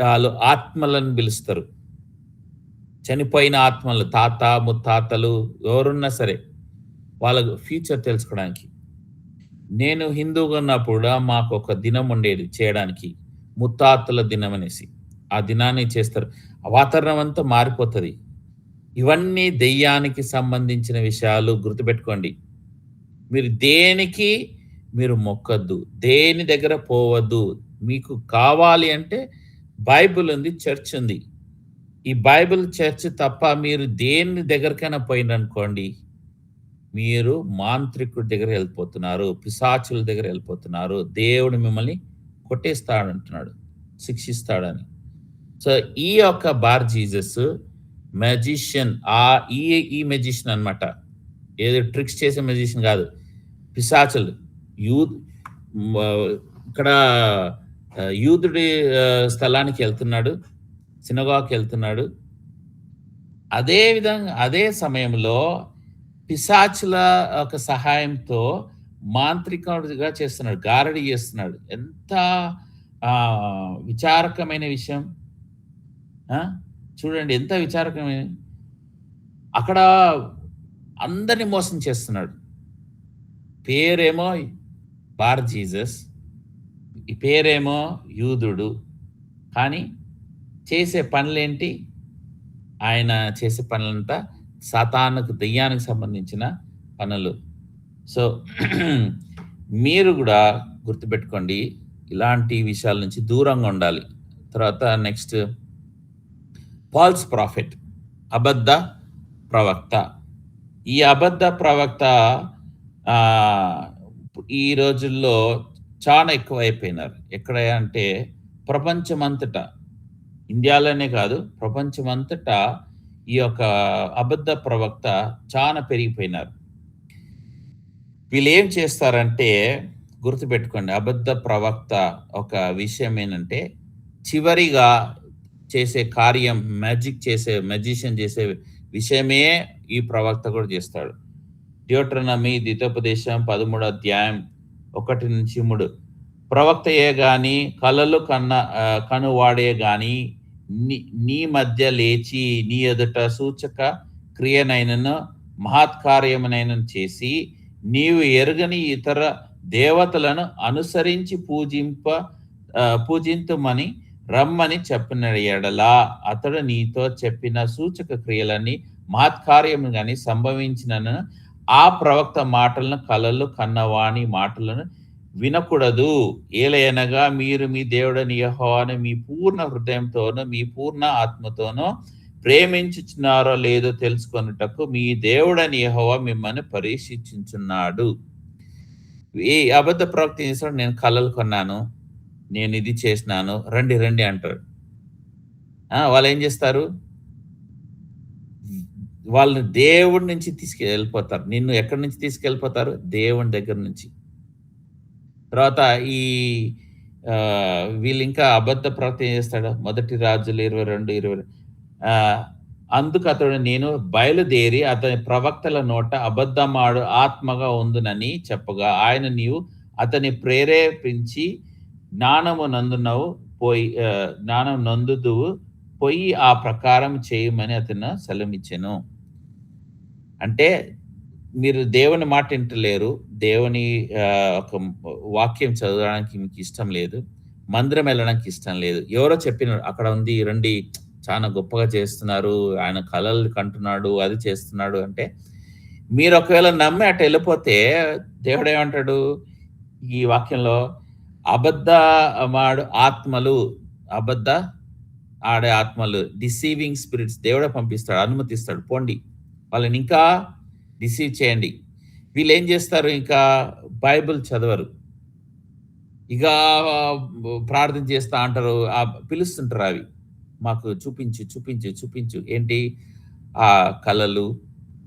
ఆళ్ళు ఆత్మలను పిలుస్తారు. చనిపోయిన ఆత్మలు తాత, ముత్తాతలు ఎవరున్నా సరే వాళ్ళ ఫ్యూచర్ తెలుసుకోవడానికి. నేను హిందూగా ఉన్నప్పుడు మాకొక దినం ఉండేది చేయడానికి. ముత్తాతల దినం అనేసి. ఆ దినాన్ని చేస్తారు. ఆ వాతావరణం అంతా మారిపోతది. ఇవన్నీ దెయ్యానికి సంబంధించిన విషయాలు గుర్తుపెట్టుకోండి. మీరు దేనికి మీరు మొక్కొద్దు. దేని దగ్గర పోవద్దు. మీకు కావాలి అంటే బైబిల్ ఉంది, చర్చ్ ఉంది. ఈ బైబిల్, చర్చ్ తప్ప మీరు దేని దగ్గరికైనా పోయిండ్రనుకోండి, మీరు మాంత్రికుడి దగ్గర ఎళ్ళిపోతున్నారు. పిశాచుల దగ్గర ఎళ్ళిపోతున్నారు. దేవుడు మిమ్మల్ని కొట్టేస్తాడంటున్నాడు. శిక్షిస్తాడని. సో, ఈ యొక్క బార్ జీసస్ మ్యాజిషియన్ ఈ ఈ మ్యాజిషియన్ అన్నమాట. ఏదో ట్రిక్స్ చేసే మ్యాజిషియన్ గాదు. పిశాచులు యూద్ మ ఇక్కడ యూదుడి స్థలానికెళ్తున్నాడు. సినగాగ్‌కెళ్తున్నాడు. అదే సమయంలో పిశాచుల ఒక సహాయంతో మాంత్రికుడిగా చేస్తున్నాడు. గారడీ చేస్తున్నాడు. ఎంత విచారకమైన విషయం. ఆ! చూడండి ఎంత విచారకమైన అక్కడ అందరిని మోసం చేస్తున్నాడు. పేరేమో బార్ జీసస్. ఈ పేరేమో యూదుడు. కానీ చేసే పనులేంటి? ఆయన చేసే పనులంతా సాతానుకు, దెయ్యానికి సంబంధించిన పనులు. సో, మీరు గూడా గుర్తుపెట్టుకోండి. ఇలాంటి విషయాల నుంచి దూరంగా ఉండాలి. తర్వాత నెక్స్ట్ ఫాల్స్ ప్రాఫెట్. అబద్ధ ప్రవక్త. ఈ అబద్ధ ప్రవక్త ఆహ్, ఈ రోజుల్లో చాలా ఎక్కువైపోయినారు. ఎక్కడ అంటే ప్రపంచమంతటా, ఇండియాలోనే కాదు ప్రపంచమంతటా ఈ యొక్క అబద్ధ ప్రవక్త చాలా పెరిగిపోయినారు. వీళ్ళేం చేస్తారంటే గుర్తుపెట్టుకోండి. అబద్ధ ప్రవక్త ఒక విషయం ఏంటంటే చివరిగా చేసే కార్యం మెజిషియన్ చేసే విషయమే ఈ ప్రవక్త కూడా చేస్తాడు. డ్యూటోనమీ ద్వితోపదేశం 13 అధ్యాయం 1-3 ప్రవక్తయే గాని కలలు కనువాడే గాని నీ మధ్య లేచి నీ ఎదుట సూచక క్రియనైనను మహత్కార్యమునైనను చేసి నీవు ఎరుగని ఇతర దేవతలను అనుసరించి పూజింతుమని రమ్మని చెప్పిన ఎడలా అతడు నీతో చెప్పిన సూచక క్రియలని మహత్కార్యము గాని సంభవించినను ఆ ప్రవక్త మాటలను కలలు కన్నవాని మాటలను వినకూడదు. ఏలయనగా మీరు మీ దేవుడని యెహోవాను మీ పూర్ణ హృదయంతోనూ మీ పూర్ణ ఆత్మతోనూ ప్రేమించుచున్నారో లేదో తెలుసుకొనుటకు మీ దేవుడని యెహోవా మిమ్మల్ని పరీక్షించుచున్నాడు. ఈ అబద్ధ ప్రవక్త ఏం చేస్తాడు? నేను కలలు కొన్నాను, నేను ఇది చేసినాను, రండి రండి అంటాడు. వాళ్ళు ఏం చేస్తారు? వాళ్ళని దేవుడి నుంచి తీసుకెళ్ళిపోతారు. నిన్ను ఎక్కడి నుంచి తీసుకెళ్ళిపోతారు? దేవుని దగ్గర నుంచి. తర్వాత ఈ వీళ్ళు ఇంకా అబద్ధ ప్రవక్త ఏం చేస్తాడు? మొదటి రాజులు 22:20 అందుకు అతడు నేను బయలుదేరి అతని ప్రవక్తల నోట అబద్ధమాడు ఆత్మగా ఉందునని చెప్పగా ఆయన నీవు అతని ప్రేరేపించి జ్ఞానం నందుదువు పోయి ఆ ప్రకారం చేయమని అతను సెలవిచ్చెను. అంటే మీరు దేవుని మాట వింటలేరు. దేవుని ఒక వాక్యం చదవడానికి మీకు ఇష్టం లేదు. మందిరం వెళ్ళడానికి ఇష్టం లేదు. ఎవరో చెప్పినారు అక్కడ ఉంది రండి చాలా గొప్పగా చేస్తున్నారు. ఆయన కలలు కంటున్నాడు, అది చేస్తున్నాడు అంటే మీరు ఒకవేళ నమ్మి అటు వెళ్ళిపోతే దేవుడు ఏమంటాడు ఈ వాక్యంలో? అబద్ధ ఆడే ఆత్మలు, డిసీవింగ్ స్పిరిట్స్ దేవుడే పంపిస్తాడు, అనుమతిస్తాడు. పోండి వాళ్ళని ఇంకా డిసీవ్ చేయండి. వీళ్ళు ఏం చేస్తారు? ఇంకా బైబిల్ చదవరు. ఇక ప్రార్థన చేస్తా అంటారు. పిలుస్తుంటారు అవి మాకు చూపించు చూపించు చూపించు ఏంటి ఆ కళలు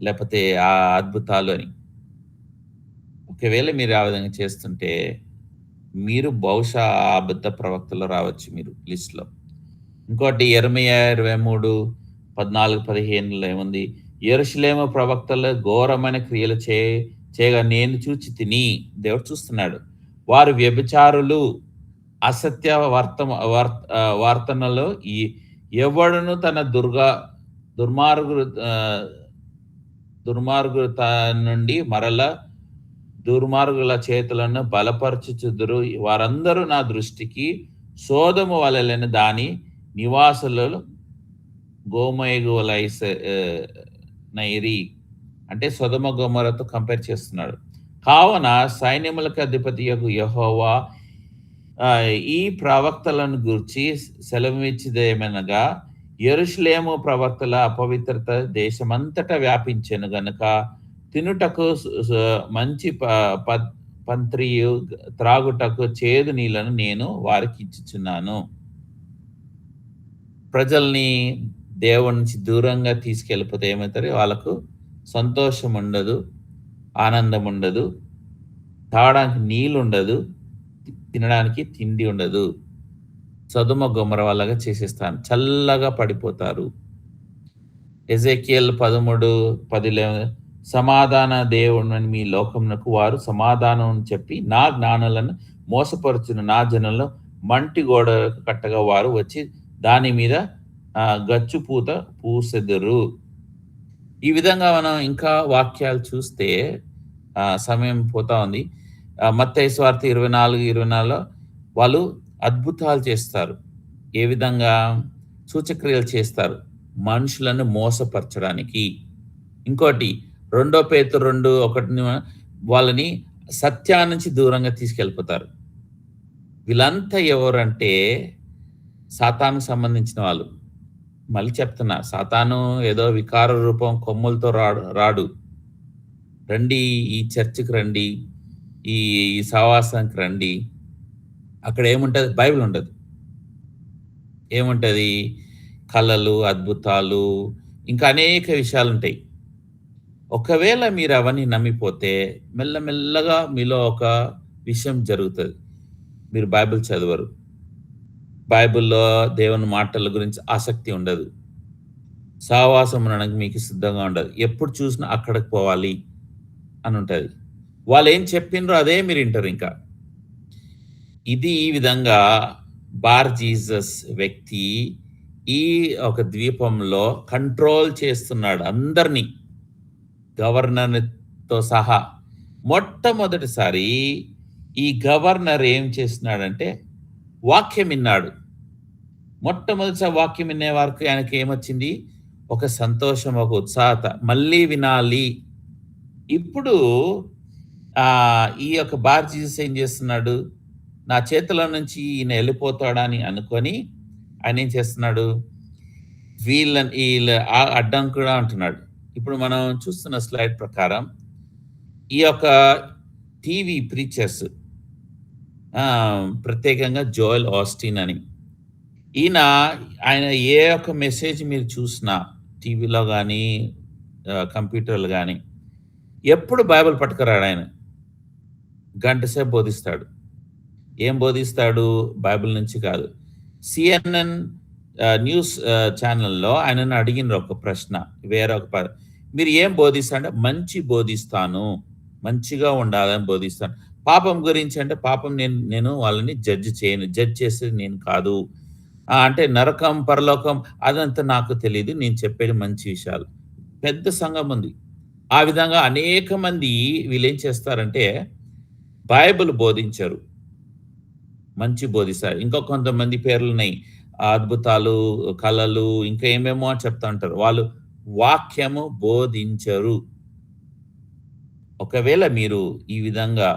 లేకపోతే ఆ అద్భుతాలు అని. ఒకవేళ మీరు ఆ విధంగా చేస్తుంటే మీరు బహుశా అబద్ధ ప్రవక్తలో రావచ్చు మీరు లిస్ట్లో. ఇంకోటి యెర్మీయా 23:14-15 ఏముంది? యెరూషలేము ప్రవక్తలు ఘోరమైన క్రియలు చేయగా నేను చూచి తిని, దేవుడు చూస్తున్నాడు. వారు వ్యభిచారులు, అసత్య వార్తనలో ఎవడును తన దుర్మార్గుత నుండి మరల దుర్మార్గుల చేతులను బలపరచుచుదురు. వారందరూ నా దృష్టికి సోదము వలెను దాని నివాసులు నైరి అంటే సొదొమ గొమొరతో కంపేర్ చేస్తున్నాడు. కావున సైన్యములకు అధిపతియగు యెహోవా ఈ ప్రవక్తలను గూర్చి సెలవిచ్చిదేమనగా యెరూషలేము ప్రవక్తల అపవిత్రత దేశమంతటా వ్యాపించెను గనుక తినుటకు మంచి పంత్రియు త్రాగుటకు చేదు నీళ్లను నేను వారికి ఇచ్చుచున్నాను. ప్రజల్ని దేవుడి నుంచి దూరంగా తీసుకెళ్ళిపోతే ఏమవుతారు? వాళ్ళకు సంతోషం ఉండదు, ఆనందం ఉండదు, తాగడానికి నీళ్ళు ఉండదు, తినడానికి తిండి ఉండదు. సొదొమ గొమొర వాళ్ళగా చేసేస్తాను, చల్లగా పడిపోతారు. ఎజెకియల్ 13:10 సమాధాన దేవుడని మీ లోకమునకు వారు సమాధానం చెప్పి నా జ్ఞానులను మోసపరుచున్న నా జనులను మంటి గోడ కట్టగా వారు వచ్చి దాని మీద గచ్చు పూత పూసెదరు. ఈ విధంగా మనం ఇంకా వాక్యాలు చూస్తే సమయం పోతా ఉంది. మత్తయి సువార్త 24:24లో వాళ్ళు అద్భుతాలు చేస్తారు. ఏ విధంగా? సూచక్రియలు చేస్తారు. మనుషులను మోసపరచడానికి. ఇంకోటి 2 పేతురు 2:1 వాళ్ళని సత్యాన్ని నుంచి దూరంగా తీసుకెళ్ళిపోతారు. వీళ్ళంతా ఎవరంటే సాతానుకు సంబంధించిన వాళ్ళు. మళ్ళీ చెప్తున్నా, సాతాను ఏదో వికార రూపం కొమ్ములతో రాడు. రండి, ఈ చర్చికి రండి, ఈ సహవాసానికి రండి. అక్కడ ఏముంటది? బైబిల్ ఉండదు. ఏముంటది? కళలు, అద్భుతాలు, ఇంకా అనేక విషయాలుంటాయి. ఒకవేళ మీరు అవన్నీ నమ్మిపోతే మెల్లమెల్లగా మీలో ఒక విషయం జరుగుతది. మీరు బైబిల్ చదవరు. బైబిల్‌లో దేవుని మాటల గురించి ఆసక్తి ఉండదు. సహవాసం ఉండడానికి మీకు సిద్ధంగా ఉండదు. ఎప్పుడు చూసినా అక్కడికి పోవాలి అని ఉంటది. వాళ్ళేం చెప్పిండ్రో అదే మీరు వింటారు ఇంకా. ఇది ఈ విధంగా బార్ జీసస్ వ్యక్తి ఈ ఒక ద్వీపంలో కంట్రోల్ చేస్తున్నాడు అందరినీ, గవర్నర్‌తో సహా. మొట్టమొదటిసారి ఈ గవర్నర్ ఏం చేస్తున్నాడంటే వాక్యం విన్నాడు. మొట్టమొదటిసారి వాక్యం వినే వారికి ఆయనకి ఏమొచ్చింది? ఒక సంతోషం, ఒక ఉత్సాహత. మళ్ళీ వినాలి. ఇప్పుడు ఈ యొక్క బార్ జీసస్ ఏం చేస్తున్నాడు? నా చేతిలో నుంచి ఈయన వెళ్ళిపోతాడని అనుకొని ఆయన ఏం చేస్తున్నాడు? వీళ్ళ అడ్డం కూడా అంటున్నాడు. ఇప్పుడు మనం చూస్తున్న స్లైడ్ ప్రకారం ఈ యొక్క టీవీ ప్రీచర్స్, ప్రత్యేకంగా జోయల్ ఆస్టిన్ అని, ఆయన ఏ ఒక్క మెసేజ్ మీరు చూసినా టీవీలో కానీ కంప్యూటర్లు కానీ ఎప్పుడు బైబిల్ పట్టుకురాడు. ఆయన గంట సేపు బోధిస్తాడు. ఏం బోధిస్తాడు? బైబిల్ నుంచి కాదు. సిఎన్ఎన్ న్యూస్ ఛానల్లో ఆయనను అడిగిన ఒక ప్రశ్న, మీరు ఏం బోధిస్తారంటే మంచి బోధిస్తాను, మంచిగా ఉండాలని బోధిస్తాను. పాపం గురించి అంటే పాపం నేను వాళ్ళని జడ్జ్ చేయను, జడ్జ్ చేసేది నేను కాదు. అంటే నరకం, పరలోకం అదంతా నాకు తెలియదు, నేను చెప్పేది మంచి విషయాలు. పెద్ద సంఘం ఉంది. ఆ విధంగా అనేక మంది వీళ్ళేం చేస్తారంటే బైబిల్ బోధించరు, మంచి బోధిస్తారు. ఇంకా కొంతమంది పేర్లున్నాయి, అద్భుతాలు, కళలు, ఇంకా ఏమేమో అని చెప్తా ఉంటారు. వాళ్ళు వాక్యము బోధించరు. ఒకవేళ మీరు ఈ విధంగా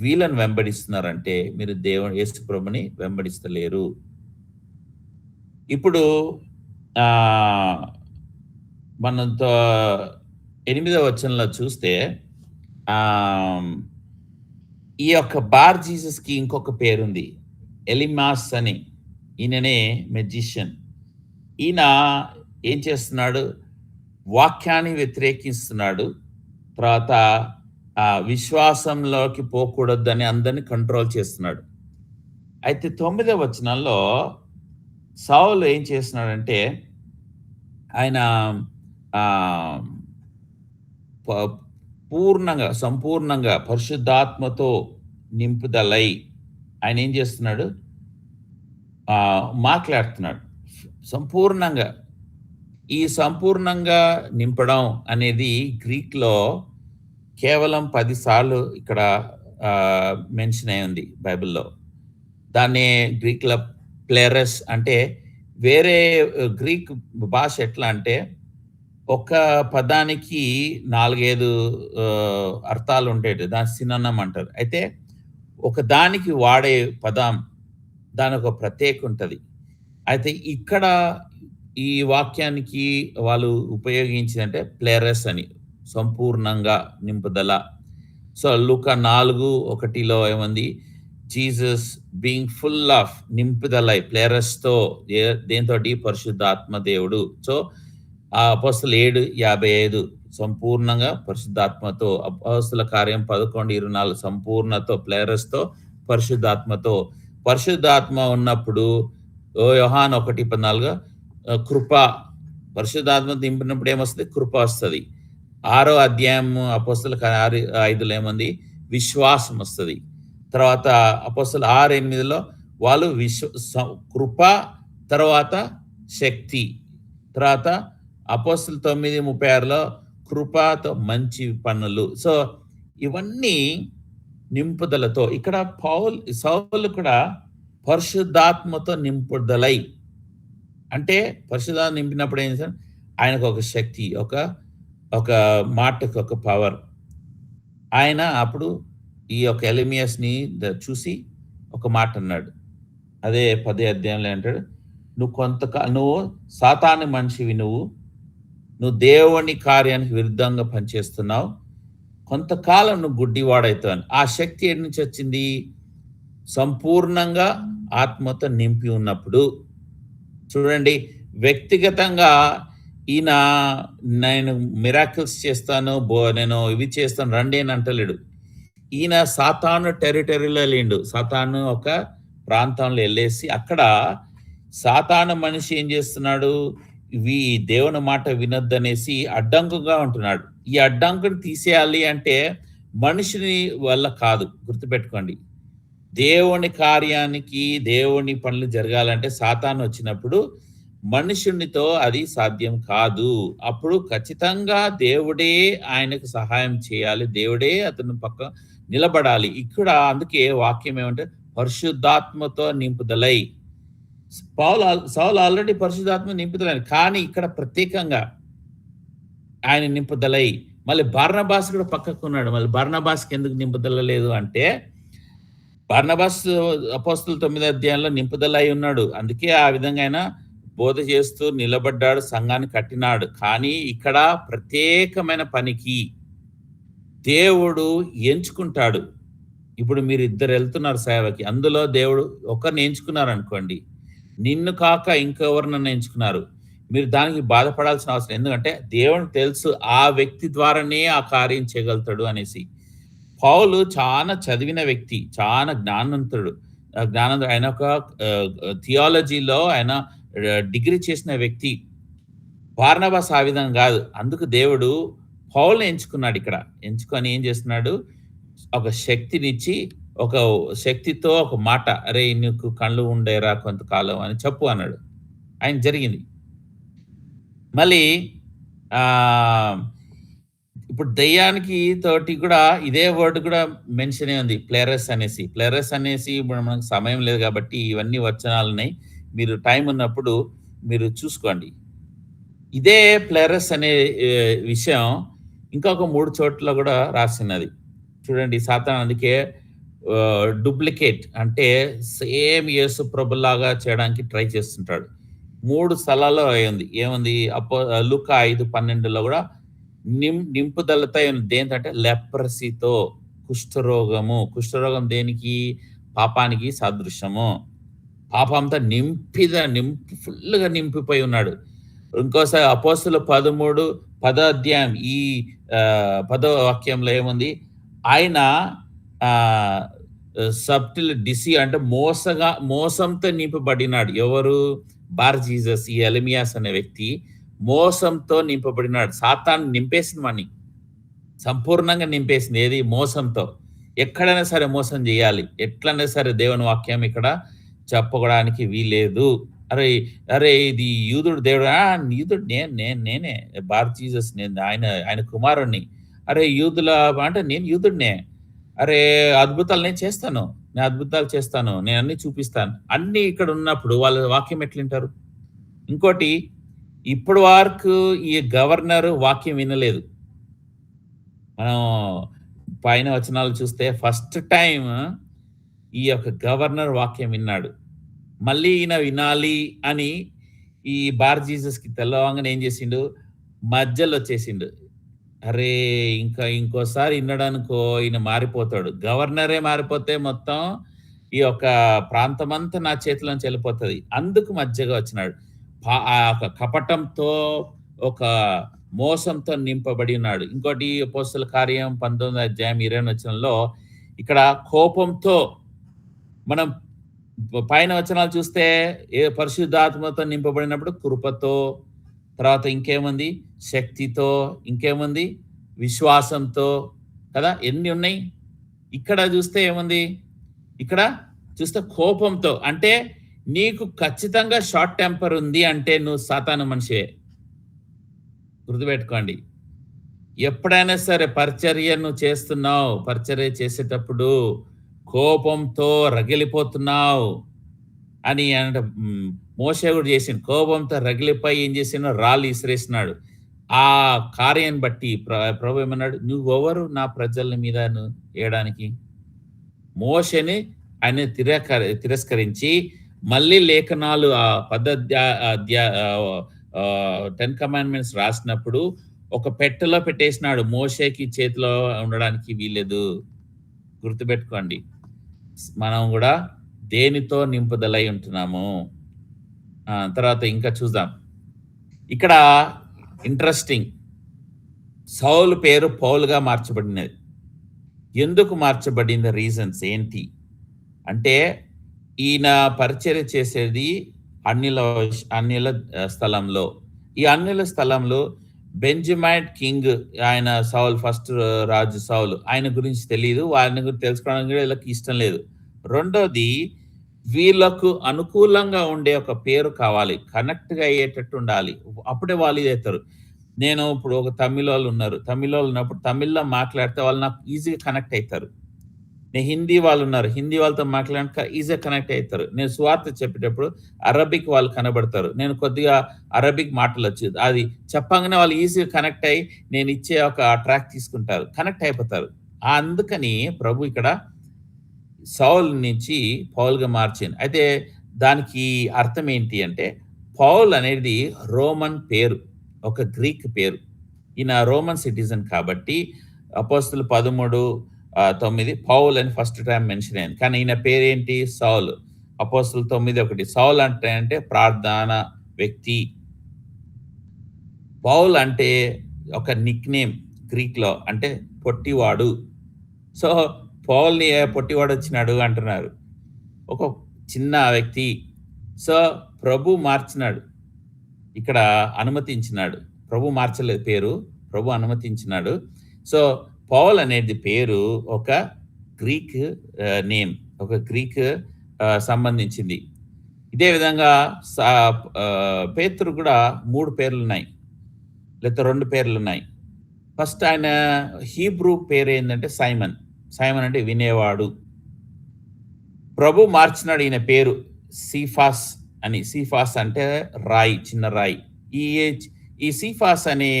వీళ్ళని వెంబడిస్తున్నారంటే మీరు యేసు ప్రభుని వెంబడిస్తలేరు. ఇప్పుడు మనతో 8వ వచనంలో చూస్తే ఈ యొక్క బార్ జీసస్‌కి ఇంకొక పేరుంది, ఎలిమాస్ అని. ఈయననే మెజిషియన్. ఈయన ఏం చేస్తున్నాడు? వాక్యాన్ని వ్యతిరేకిస్తున్నాడు. తర్వాత విశ్వాసంలోకి పోకూడదని అందరిని కంట్రోల్ చేస్తున్నాడు. అయితే 9వ వచనంలో సౌలు ఏం చేస్తున్నాడంటే ఆయన సంపూర్ణంగా పరిశుద్ధాత్మతో నింపుదలై ఆయన ఏం చేస్తున్నాడు? మాట్లాడుతున్నాడు సంపూర్ణంగా. ఈ సంపూర్ణంగా నింపడం అనేది గ్రీక్‌లో కేవలం 10 సార్లు ఇక్కడ మెన్షన్ అయి ఉంది బైబిల్‌లో. దాన్ని గ్రీక్‌లో ప్లెరస్ అంటే, వేరే గ్రీక్ భాష ఎట్లా అంటే ఒక పదానికి 4, 5 అర్థాలు ఉంటాయి. దాన్ని సినోనిమ్ అంటారు. అయితే ఒక దానికి వాడే పదం దానికి ఒక ప్రత్యేక ఉంటది. అయితే ఇక్కడ ఈ వాక్యానికి వాళ్ళు ఉపయోగించిందంటే ప్లెరస్ అని, సంపూర్ణంగా నింపుదల. సో లూకా 4:1లో ఏమంది? జీసస్ బీయింగ్ ఫుల్ ఆఫ్ నింపుదలై, ప్లెరస్‌తో, దేనితోటి? పరిశుద్ధాత్మ దేవుడు. సో అపోస్తలులు 7:55 సంపూర్ణంగా పరిశుద్ధాత్మతో. అపోస్తలుల కార్యం 11:24 సంపూర్ణతో, ప్లెరస్‌తో, పరిశుద్ధాత్మతో. పరిశుద్ధాత్మ ఉన్నప్పుడు యోహాను 1:14 కృప, పరిశుద్ధాత్మ నింపినప్పుడు ఏమొస్తది? కృప వస్తది. 6 అధ్యాయం అపోస్తల 6:5లో ఏముంది? విశ్వాసం వస్తది. తర్వాత అపోస్తల 6:8లో వాళ్ళు కృప, తర్వాత శక్తి. తర్వాత అపోస్తల 9:36లో కృపతో మంచి పనులు. సో, ఇవన్నీ నింపుదలతో ఇక్కడ సౌలు కూడా పరిశుద్ధాత్మతో నింపుదలై అంటే పరిశుద్ధాత్మ నింపినప్పుడు ఏం చేశారు? ఆయనకు ఒక శక్తి, ఒక ఒక మాటకి ఒక పవర్. ఆయన అప్పుడు ఈ యొక్క ఎలిమియస్‌ని చూసి ఒక మాట అన్నాడు. అదే 10 అధ్యాయంలో అంటాడు, నువ్వు సాతాను మనిషివి నువ్వు. నువ్వు దేవుని కార్యానికి విరుద్ధంగా పనిచేస్తున్నావు. కొంతకాలం నువ్వు గుడ్డివాడైతావు అని. ఆ శక్తి ఎక్కడి నుంచి వచ్చింది? సంపూర్ణంగా ఆత్మతో నింపి ఉన్నప్పుడు. చూడండి, వ్యక్తిగతంగా ఈయన నేను మిరాకిల్స్ చేస్తాను, నేను ఇవి చేస్తాను రండి అని అంటలేడు. ఈయన సాతాను టెరిటరీలో వెళ్ళిండు. సాతాను ఒక ప్రాంతంలో వెళ్ళేసి అక్కడ సాతాను మనిషి ఏం చేస్తున్నాడు? దేవుని మాట వినొద్దనేసి అడ్డంకుగా ఉంటున్నాడు. ఈ అడ్డంకుని తీసేయాలి అంటే మనిషిని వల్ల కాదు, గుర్తుపెట్టుకోండి. దేవుని కార్యానికి, దేవుని పనులు జరగాలంటే సాతాను వచ్చినప్పుడు మనుషునితో అది సాధ్యం కాదు. అప్పుడు ఖచ్చితంగా దేవుడే ఆయనకు సహాయం చేయాలి. దేవుడే అతని పక్క నిలబడాలి. ఇక్కడ అందుకే వాక్యం ఏమంటే పరిశుద్ధాత్మతో నింపుదలై. సౌలు ఆల్రెడీ పరిశుద్ధాత్మ నింపుదలై, కానీ ఇక్కడ ప్రత్యేకంగా ఆయన నింపుదలై. మళ్ళీ బర్నబాస్ కూడా పక్కకున్నాడు. మళ్ళీ బర్నబాస్కి ఎందుకు నింపుదల లేదు అంటే బర్నబాస్ అపోస్తల 9 అధ్యాయంలో నింపుదల అయి ఉన్నాడు. అందుకే ఆ విధంగా ఆయన బోధ చేస్తూ నిలబడ్డాడు, సంఘాన్ని కట్టినాడు. కానీ ఇక్కడ ప్రత్యేకమైన పనికి దేవుడు ఎంచుకుంటాడు. ఇప్పుడు మీరు ఇద్దరు వెళ్తున్నారు సేవకి, అందులో దేవుడు ఒకరిని ఎంచుకున్నారు అనుకోండి, నిన్ను కాక ఇంకెవరినన్నా ఎంచుకున్నారు, మీరు దానికి బాధపడాల్సిన అవసరం. ఎందుకంటే దేవునికి తెలుసు ఆ వ్యక్తి ద్వారానే ఆ కార్యం చేయగలుగుతాడు అనేసి. పౌలు చాలా చదివిన వ్యక్తి, చాలా జ్ఞానవంతుడు. ఆయన ఒక థియాలజీలో ఆయన డిగ్రీ చేసిన వ్యక్తి. బార్నబాస్ ఆ విధంగా కాదు. అందుకు దేవుడు పౌలుని ఎంచుకున్నాడు. ఇక్కడ ఎంచుకొని ఏం చేస్తున్నాడు? ఒక శక్తినిచ్చి, ఒక శక్తితో ఒక మాట, అరే నీకు కళ్ళు ఉండేరా కొంతకాలం అని చెప్పు అన్నాడు. ఆయన జరిగింది. మళ్ళీ ఇప్పుడు దెయ్యానికి తోటి కూడా ఇదే వర్డ్ కూడా మెన్షన్ ఉంది, ప్లెరస్ అనేసి. ప్లెరస్ అనేసి ఇప్పుడు మనకు సమయం లేదు కాబట్టి ఇవన్నీ వచనాలున్నాయి. మీరు టైం ఉన్నప్పుడు మీరు చూసుకోండి. ఇదే ప్లెరస్ అనే విషయం ఇంకొక 3 చోట్ల కూడా రాసినది. చూడండి, సాతాను అందుకే డూప్లికేట్ అంటే సేమ్ యేసు ప్రభులాగా చేయడానికి ట్రై చేస్తుంటాడు. 3 స్థలాల్లో అయింది. ఏముంది? లూకా 5:12లో కూడా నింపుదలతో దేంతంటే లెప్రసీతో, కుష్ఠరోగము. కుష్ఠరోగం దేనికి? పాపానికి సాదృశ్యము. పాపంతో ఫుల్గా నింపిపోయి ఉన్నాడు. ఇంకోసారి అపోస్తలుల 10 అధ్యాయం ఈ 10వ వాక్యంలో ఏముంది? ఆయన సబ్టిల్ అంటే మోసంతో నింపబడినాడు. ఎవరు? బార్ జీసస్, ఈ ఎలిమియాస్ అనే వ్యక్తి మోసంతో నింపబడినాడు. సాతాను నింపేసింది వాణ్ణి, సంపూర్ణంగా నింపేసింది. ఏది? మోసంతో. ఎక్కడైనా సరే మోసం చేయాలి, ఎట్లైనా సరే దేవుని వాక్యం ఇక్కడ చెప్పడానికి వీలేదు. అరే ఇది యూదుడు దేవుడు, యూదుడు నేనే బార్ జీసస్, నేను ఆయన కుమారుణ్ణి. అరే యూదుల అంటే నేను యూదుడినే. అరే అద్భుతాలు నేను చేస్తాను, నేను అద్భుతాలు చేస్తాను, నేను అన్ని చూపిస్తాను. అన్ని ఇక్కడ ఉన్నప్పుడు వాళ్ళ వాక్యం ఎట్లుంటారు? ఇంకోటి, ఇప్పటి వరకు ఈ గవర్నర్ వాక్యం వినలేదు. మనం పైన వచనాలు చూస్తే ఫస్ట్ టైం ఈ యొక్క గవర్నర్ వాక్యం విన్నాడు. మళ్ళీ ఈయన వినాలి అని ఈ బార్ జీసస్కి తెల్లవంగానే ఏం చేసిండు? మధ్యలో వచ్చేసిండు. అరే ఇంకోసారి విన్నాడనుకో ఈయన మారిపోతాడు. గవర్నరే మారిపోతే మొత్తం ఈ యొక్క ప్రాంతం అంతా నా చేతిలోంచి వెళ్ళిపోతుంది. అందుకు మధ్యగా వచ్చినాడు. ఆ ఒక కపటంతో, ఒక మోసంతో నింపబడి ఉన్నాడు. ఇంకోటి అపోస్తలుల కార్యం 19వ అధ్యాయం 20వ వచనంలో ఇక్కడ కోపంతో, మనం పైన వచనాలు చూస్తే పరిశుద్ధాత్మతో నింపబడినప్పుడు కృపతో, తర్వాత ఇంకేముంది? శక్తితో, ఇంకేముంది? విశ్వాసంతో కదా! ఎన్ని ఉన్నాయి. ఇక్కడ చూస్తే ఏముంది? ఇక్కడ చూస్తే కోపంతో. అంటే నీకు ఖచ్చితంగా షార్ట్ టెంపర్ ఉంది అంటే నువ్వు సాతాను మనిషివే. గుర్తుపెట్టుకోండి. ఎప్పుడైనా సరే పరిచర్య నువ్వు చేస్తున్నావు. పరిచర్య చేసేటప్పుడు కోపంతో రగిలిపోతున్నావు అని అంటే మోషే కూడా చేసిండు. కోపంతో రగిలిపోయి ఏం చేసిండు? రాళ్ళు ఇసిరేసినాడు. ఆ కార్యాన్ని బట్టి ప్రభు ఏమన్నాడు? "నువ్వెవరు నా ప్రజల మీద ఏయడానికి?" మోషేని ఆయన తిరస్కరించి మళ్ళీ లేఖనాలు ఆ 10 కమాండ్‌మెంట్స్ రాసినప్పుడు ఒక పెట్టెలో పెట్టేసినాడు. మోషేకి చేతిలో ఉండడానికి వీల్లేదు. గుర్తుపెట్టుకోండి. మనం గూడా దేనితో నింపుదలై ఉంటున్నాము. తర్వాత ఇంకా చూద్దాం. ఇక్కడ ఇంట్రెస్టింగ్. సౌలు పేరు పౌలుగా మార్చబడినది. ఎందుకు మార్చబడింది? రీజన్స్ ఏంటి? అంటే ఈయన పరిచర్య చేసేది అన్యుల స్థలంలో. ఈ అన్యుల స్థలంలో బెంజమైట్ కింగ్ ఆయన సౌల్ ఫస్ట్ రాజు సౌలు. ఆయన గురించి తెలీదు. ఆయన గురించి తెలుసుకోవడానికి కూడా వీళ్ళకి ఇష్టం లేదు. రెండోది వీళ్ళకు అనుకూలంగా ఉండే ఒక పేరు కావాలి. కనెక్ట్‌గా అయ్యేటట్టు ఉండాలి. అప్పుడే వాళ్ళు ఇదైతారు. నేను ఇప్పుడు ఒక తమిళోళ్ళు ఉన్నారు. తమిళోళ్ళు ఉన్నప్పుడు తమిళ్‌లో మాట్లాడితే వాళ్ళు నాకు ఈజీగా కనెక్ట్ అయితారు. హిందీ వాళ్ళు ఉన్నారు. హిందీ వాళ్ళతో మాట్లాడాక ఈజీగా కనెక్ట్ అయితారు. నేను సువార్త చెప్పేటప్పుడు అరబిక్ వాళ్ళు కనబడతారు. నేను కొద్దిగా అరబిక్ మాటలొచ్చు. అది చెప్పంగానే వాళ్ళు ఈజీగా కనెక్ట్ అయ్యి నేను ఇచ్చే ఒక ట్రాక్ తీసుకుంటారు. కనెక్ట్ అయిపోతారు. అందుకని ప్రభు ఇక్కడ సౌల్ నుంచి పౌలుగా మార్చింది. అయితే దానికి అర్థం ఏంటి అంటే పౌల్ అనేది రోమన్ పేరు. ఒక గ్రీక్ పేరు. ఈయన రోమన్ సిటిజన్ కాబట్టి అపోస్తలులు 13:9 పౌల్ అని ఫస్ట్ టైం మెన్షన్ అయింది. కానీ ఈయన పేరేంటి? సౌల్. అపోస్తలులు 9:1 సౌల్ అంటే ప్రార్థన వ్యక్తి. పౌల్ అంటే ఒక నిక్ నేమ్ గ్రీక్‌లో అంటే పొట్టివాడు. సో పౌల్‌ని పొట్టివాడు వచ్చినాడు అంటున్నారు. ఒక చిన్న వ్యక్తి. సో ప్రభు మార్చినాడు. ఇక్కడ అనుమతించినాడు. ప్రభు మార్చలేదు పేరు. ప్రభు అనుమతించినాడు. సో పౌల్ అనేది పేరు ఒక గ్రీక్ నేమ్. ఒక గ్రీక్ సంబంధించింది. ఇదే విధంగా పేతురు కూడా 3 పేర్లున్నాయి. లేకపోతే 2 పేర్లున్నాయి. ఫస్ట్ ఆయన హీబ్రూ పేరు ఏందంటే సైమన్. సైమన్ అంటే వినేవాడు. ప్రభు మార్చినాడు ఈయన పేరు సీఫాస్ అని. సీఫాస్ అంటే రాయి, చిన్న రాయి. ఈ సీఫాస్ అనే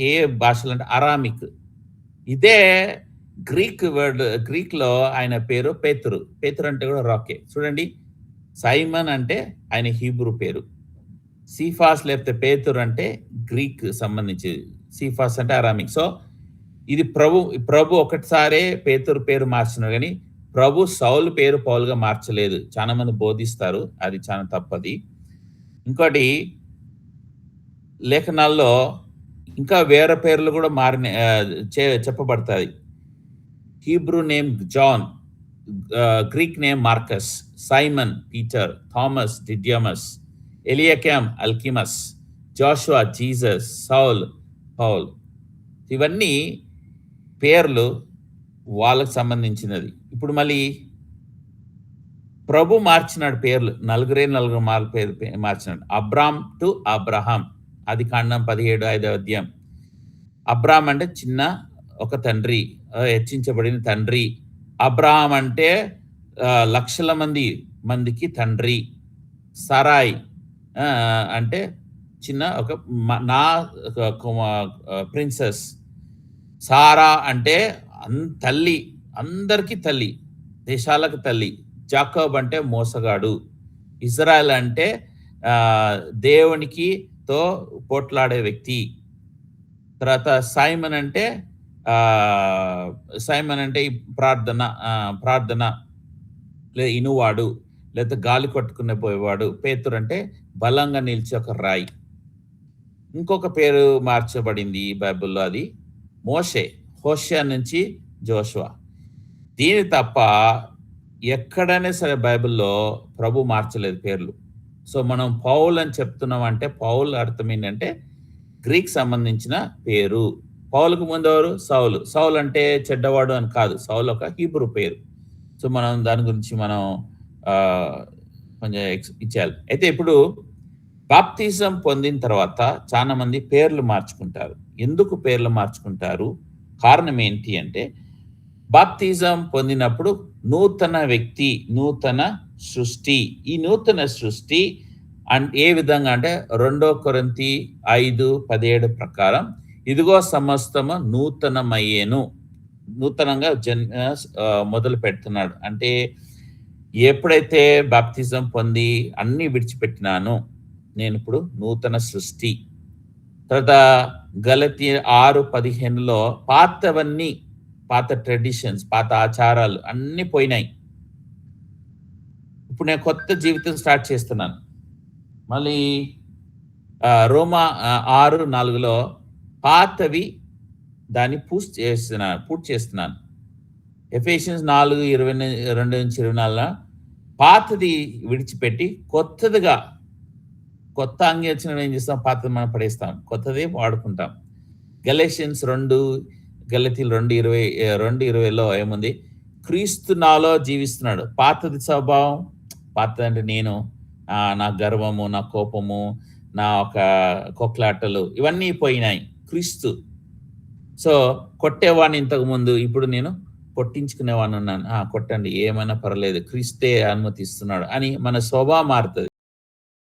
ఏ భాషలో అంటే అరామిక్. ఇదే గ్రీక్ వర్డ్. గ్రీక్‌లో ఆయన పేరు పేతురు. పేతురు అంటే కూడా రాకే. చూడండి సైమన్ అంటే ఆయన హీబ్రూ పేరు. సీఫాస్ లేకపోతే పేతురు అంటే గ్రీక్ సంబంధించి. సీఫాస్ అంటే అరామిక్. సో ఇది ప్రభు ఒకటిసారే పేతురు పేరు మార్చినాడు కానీ ప్రభు సౌలు పేరు పౌలుగా మార్చలేదు. చాలా మంది బోధిస్తారు. అది చాలా తప్పది. ఇంకోటి లేఖనాల్లో ఇంకా వేరే పేర్లు కూడా చెప్పబడతాయి. Hebrew name John, Greek name Marcus, Simon Peter, Thomas Didymus, Eliakim Alcimus, Joshua Jesus, Saul Paul. ఇవన్నీ పేర్లు వాళ్ళకు సంబంధించినది. ఇప్పుడు మళ్ళీ ప్రభు మార్చినాడు పేర్లు. నలుగురు పేరు మార్చినాడు. Abram to Abraham. Adikandam 17:5 Abram అంటే చిన్న ఒక తండ్రి, హెచ్చించబడిన తండ్రి. అబ్రహాం అంటే లక్షల మందికి తండ్రి. సరాయ్ అంటే చిన్న ఒక ప్రిన్సెస్. సారా అంటే తల్లి, అందరికీ తల్లి, దేశాలకు తల్లి. జాకోబ్ అంటే మోసగాడు. ఇజ్రాయెల్ అంటే దేవునికి పోట్లాడే వ్యక్తి. తర్వాత సైమన్ అంటే ప్రార్థన లేదా ఇనువాడు, లేదా గాలి కొట్టుకునే పోయేవాడు. పేతురు అంటే బలంగా నిలిచే ఒక రాయి. ఇంకొక పేరు మార్చబడింది బైబిల్లో, అది మోషే. హోషేయ నుంచి జోషువా. దీని తప్ప ఎక్కడైనా సరే బైబిల్లో ప్రభు మార్చలేదు పేర్లు. సో మనం పౌల్ అని చెప్తున్నాం అంటే పౌల్ అర్థం ఏంటంటే గ్రీక్ సంబంధించిన పేరు. పౌలుకు ముందెవరు? సౌలు. సౌలు అంటే చెడ్డవాడు అని కాదు. సౌలు ఒక హీబ్రూ పేరు. సో, మనం దాని గురించి మనం ఆహ్, కొంచెం ఇచ్చేయాలి. అయితే ఇప్పుడు బాప్తిజం పొందిన తర్వాత చాలా మంది పేర్లు మార్చుకుంటారు. ఎందుకు పేర్లు మార్చుకుంటారు? కారణం ఏంటి అంటే, బాప్తిజం పొందినప్పుడు నూతన వ్యక్తి, నూతన సృష్టి. ఈ నూతన సృష్టి ఏ విధంగా అంటే 2 కొరింథీ 5:17 ప్రకారం ఇదిగో సమస్తము నూతనమయ్యెను. నూతనంగా మొదలు పెడుతున్నాడు. అంటే ఎప్పుడైతే బాప్తిజం పొంది అన్నీ విడిచిపెట్టినానో నేనిప్పుడు నూతన సృష్టి. తర్వాత గలతీ 6:15లో పాతవన్నీ, పాత ట్రెడిషన్స్, పాత ఆచారాలు అన్నీ పోయినాయి. ఇప్పుడు నేను కొత్త జీవితం స్టార్ట్ చేస్తున్నాను. మళ్ళీ రోమా 6:4లో పాతవి దాన్ని పూర్తి చేస్తున్నాను. ఎఫెసియన్స్ 4:22-24 పాతది విడిచిపెట్టి కొత్తదిగా, కొత్త అంగి వచ్చినప్పుడు ఏం చేస్తాం? పాతది మనం పడేస్తాం. కొత్తది వాడుకుంటాం. గలేషియన్స్ 2, గలతీలు 2:20లో ఏముంది? క్రీస్తు నాలో జీవిస్తున్నాడు. పాతది స్వభావం, పాతదంటే నేను, నా గర్వము, నా కోపము, నా ఒక కొట్లాటలు ఇవన్నీ పోయినాయి. క్రీస్తు. సో, కొట్టేవాడిని ఇంతకుముందు. ఇప్పుడు నేను కొట్టించుకునేవాడిని ఉన్నాను. కొట్టండి ఏమైనా పర్లేదు. క్రీస్తే అనుమతిస్తున్నాడు అని మన స్వభావం మారుతది.